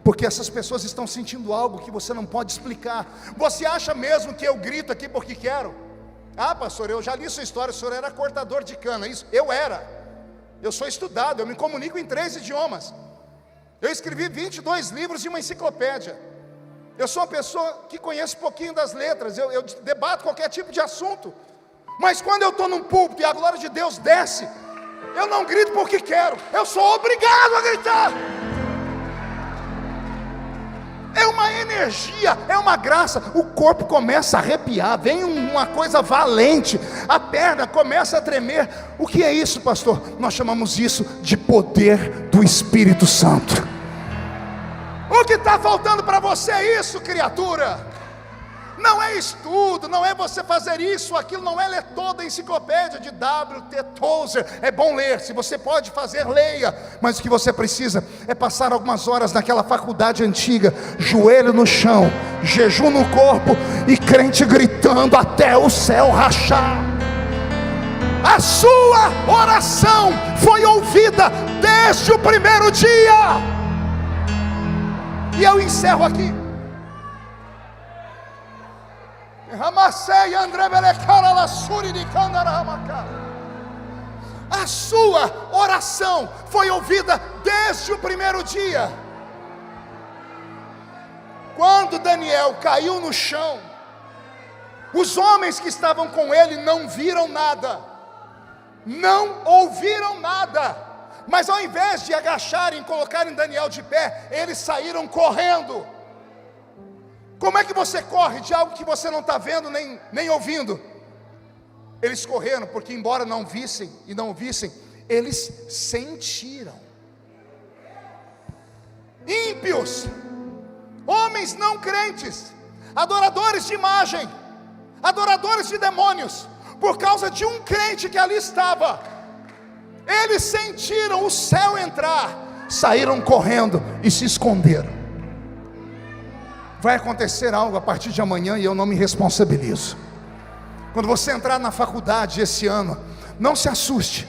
porque essas pessoas estão sentindo algo que você não pode explicar. Você acha mesmo que eu grito aqui porque quero? Ah, pastor, eu já li sua história, o senhor era cortador de cana. Isso, eu era. Eu sou estudado, eu me comunico em 3 idiomas. Eu escrevi 22 livros e uma enciclopédia. Eu sou uma pessoa que conhece um pouquinho das letras, eu debato qualquer tipo de assunto. Mas quando eu estou num púlpito e a glória de Deus desce, eu não grito porque quero, eu sou obrigado a gritar. É uma energia, é uma graça. O corpo começa a arrepiar, vem uma coisa valente, a perna começa a tremer. O que é isso, pastor? Nós chamamos isso de poder do Espírito Santo. O que está faltando para você é isso, criatura. Não é estudo, não é você fazer isso, aquilo, não é ler toda a enciclopédia de W.T. Tozer. É bom ler, se você pode fazer, leia. Mas o que você precisa é passar algumas horas naquela faculdade antiga, joelho no chão, jejum no corpo e crente gritando até o céu rachar. A sua oração foi ouvida desde o primeiro dia. E eu encerro aqui. A sua oração foi ouvida desde o primeiro dia. Quando Daniel caiu no chão, os homens que estavam com ele não viram nada, não ouviram nada, mas ao invés de agacharem e colocarem Daniel de pé, eles saíram correndo. Como é que você corre de algo que você não está vendo nem ouvindo? Eles correram porque, embora não vissem e não ouvissem, eles sentiram. Ímpios, homens não crentes, adoradores de imagem, adoradores de demônios, por causa de um crente que ali estava, eles sentiram o céu entrar, saíram correndo e se esconderam. Vai acontecer algo a partir de amanhã e eu não me responsabilizo. Quando você entrar na faculdade esse ano, não se assuste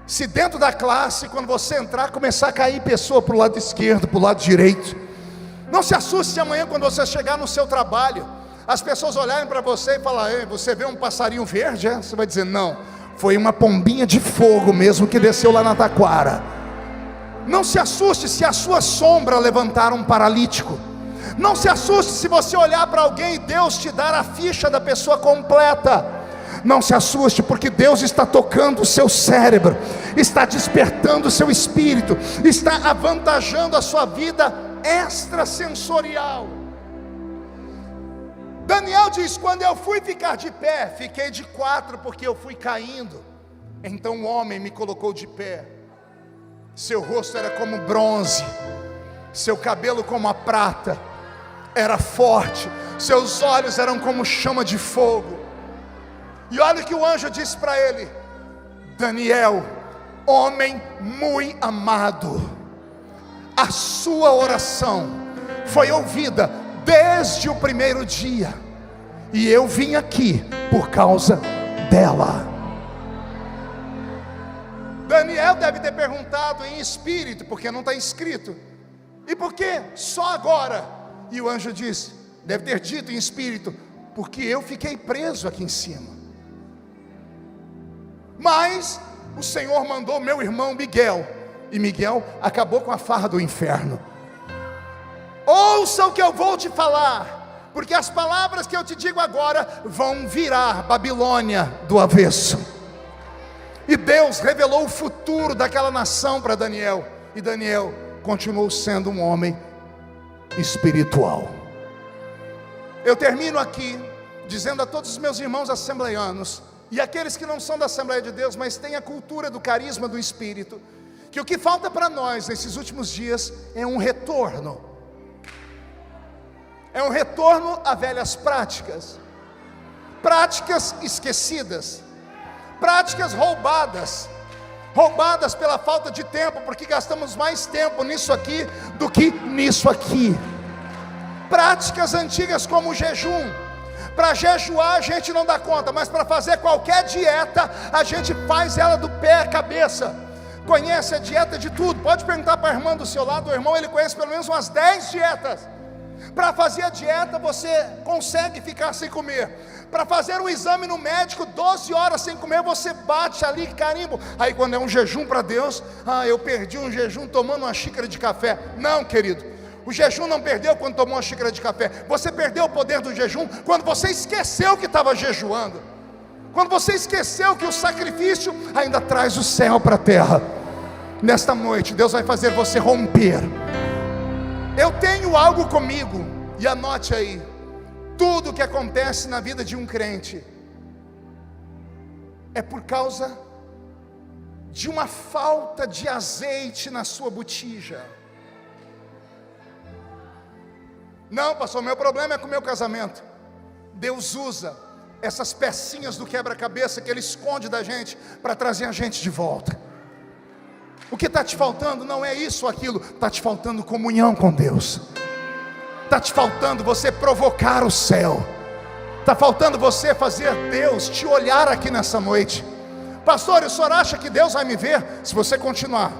se dentro da classe, quando você entrar, começar a cair pessoa para o lado esquerdo, para o lado direito. Não se assuste se amanhã, quando você chegar no seu trabalho, as pessoas olharem para você e falarem: você vê um passarinho verde? É? Você vai dizer: não, foi uma pombinha de fogo mesmo que desceu lá na taquara. Não se assuste se a sua sombra levantar um paralítico. Não se assuste se você olhar para alguém e Deus te dar a ficha da pessoa completa. Não se assuste, porque Deus está tocando o seu cérebro, está despertando o seu espírito, está avantajando a sua vida extrasensorial. Daniel diz: quando eu fui ficar de pé, fiquei de 4 porque eu fui caindo. Então o homem me colocou de pé. Seu rosto era como bronze, seu cabelo como a prata, era forte, seus olhos eram como chama de fogo. E olha o que o anjo disse para ele: Daniel, homem muito amado, a sua oração foi ouvida desde o primeiro dia, e eu vim aqui por causa dela. Daniel deve ter perguntado em espírito, porque não está escrito: e por que só agora? E o anjo disse, deve ter dito em espírito: porque eu fiquei preso aqui em cima. Mas o Senhor mandou meu irmão Miguel, e Miguel acabou com a farra do inferno. Ouça o que eu vou te falar, porque as palavras que eu te digo agora vão virar Babilônia do avesso. E Deus revelou o futuro daquela nação para Daniel, e Daniel continuou sendo um homem espiritual. Eu termino aqui dizendo a todos os meus irmãos assembleianos e aqueles que não são da Assembleia de Deus, mas têm a cultura do carisma do Espírito, que o que falta para nós nesses últimos dias é um retorno. É um retorno a velhas práticas, práticas esquecidas, práticas roubadas pela falta de tempo, porque gastamos mais tempo nisso aqui do que nisso aqui. Práticas antigas como o jejum. Para jejuar a gente não dá conta, mas para fazer qualquer dieta a gente faz ela do pé à cabeça. conhece a dieta de tudo. Pode perguntar para a irmã do seu lado, o irmão, ele conhece pelo menos umas 10 dietas. Para fazer a dieta, você consegue ficar sem comer. Para fazer um exame no médico, 12 horas sem comer, você bate ali, carimbo. Aí quando é um jejum para Deus, eu perdi um jejum tomando uma xícara de café. Não, querido, o jejum não perdeu quando tomou uma xícara de café. Você perdeu o poder do jejum quando você esqueceu que estava jejuando. Quando você esqueceu que o sacrifício ainda traz o céu para a terra. Nesta noite, Deus vai fazer você romper. Eu tenho algo comigo, e anote aí: tudo que acontece na vida de um crente é por causa de uma falta de azeite na sua botija. Não, pastor, meu problema é com o meu casamento. Deus usa essas pecinhas do quebra-cabeça que Ele esconde da gente para trazer a gente de volta. O que está te faltando não é isso ou aquilo, está te faltando comunhão com Deus. Está te faltando você provocar o céu. Está faltando você fazer Deus te olhar aqui nessa noite. Pastor, o senhor acha que Deus vai me ver? Se você continuar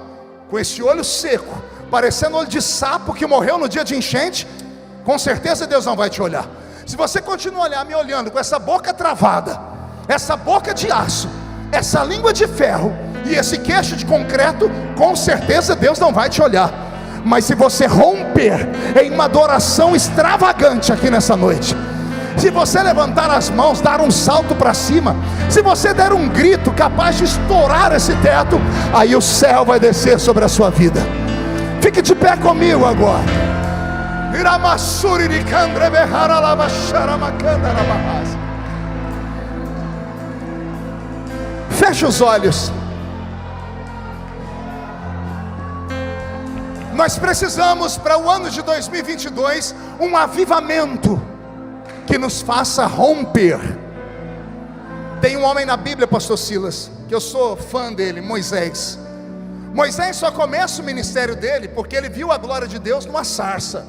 com esse olho seco, parecendo olho de sapo que morreu no dia de enchente, com certeza Deus não vai te olhar. Se você continuar me olhando com essa boca travada, essa boca de aço, essa língua de ferro e esse queixo de concreto, com certeza Deus não vai te olhar. Mas se você romper em uma adoração extravagante aqui nessa noite, se você levantar as mãos, dar um salto para cima, se você der um grito capaz de estourar esse teto, aí o céu vai descer sobre a sua vida. Fique de pé comigo agora. Feche os olhos. Nós precisamos para o ano de 2022 um avivamento que nos faça romper. Tem um homem na Bíblia, pastor Silas, que eu sou fã dele, Moisés. Moisés só começa o ministério dele porque ele viu a glória de Deus numa sarça.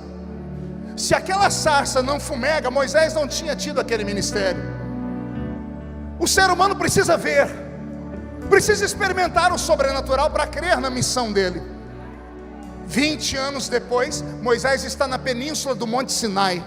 Se aquela sarça não fumega, Moisés não tinha tido aquele ministério. O ser humano precisa ver, precisa experimentar o sobrenatural para crer na missão dele. 20 anos depois, Moisés está na península do Monte Sinai.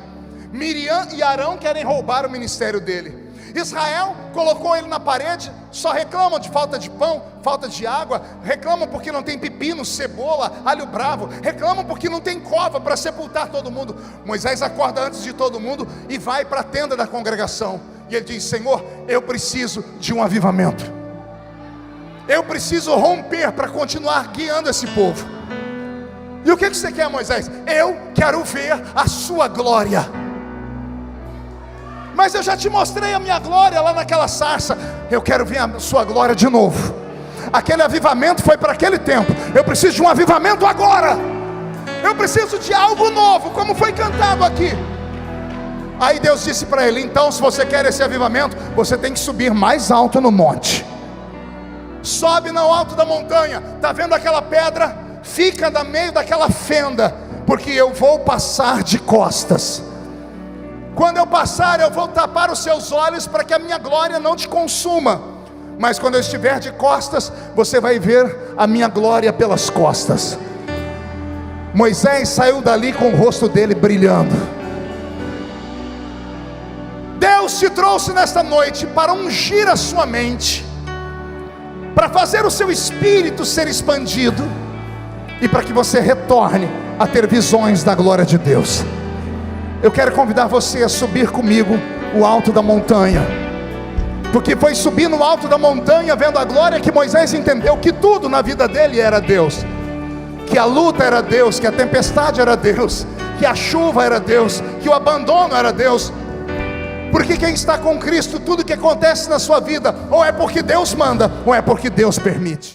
Miriam e Arão querem roubar o ministério dele. Israel colocou ele na parede, só reclamam de falta de pão, falta de água, reclamam porque não tem pepino, cebola, alho bravo, reclamam porque não tem cova para sepultar todo mundo. Moisés acorda antes de todo mundo e vai para a tenda da congregação, e ele diz: Senhor, eu preciso de um avivamento, eu preciso romper para continuar guiando esse povo. E o que você quer, Moisés? Eu quero ver a sua glória. Mas eu já te mostrei a minha glória lá naquela sarça. Eu quero ver a sua glória de novo. Aquele avivamento foi para aquele tempo. Eu preciso de um avivamento agora. Eu preciso de algo novo, como foi cantado aqui. Aí Deus disse para ele: então, se você quer esse avivamento, você tem que subir mais alto no monte. Sobe no alto da montanha. Está vendo aquela pedra? Fica no meio daquela fenda, porque eu vou passar de costas. Quando eu passar, eu vou tapar os seus olhos para que a minha glória não te consuma. Mas quando eu estiver de costas, você vai ver a minha glória pelas costas. Moisés saiu dali com o rosto dele brilhando. Deus te trouxe nesta noite para ungir a sua mente, para fazer o seu espírito ser expandido, e para que você retorne a ter visões da glória de Deus. Eu quero convidar você a subir comigo o alto da montanha, porque foi subir no alto da montanha, vendo a glória, que Moisés entendeu que tudo na vida dele era Deus, que a luta era Deus, que a tempestade era Deus, que a chuva era Deus, que o abandono era Deus. Porque quem está com Cristo, tudo que acontece na sua vida, ou é porque Deus manda, ou é porque Deus permite.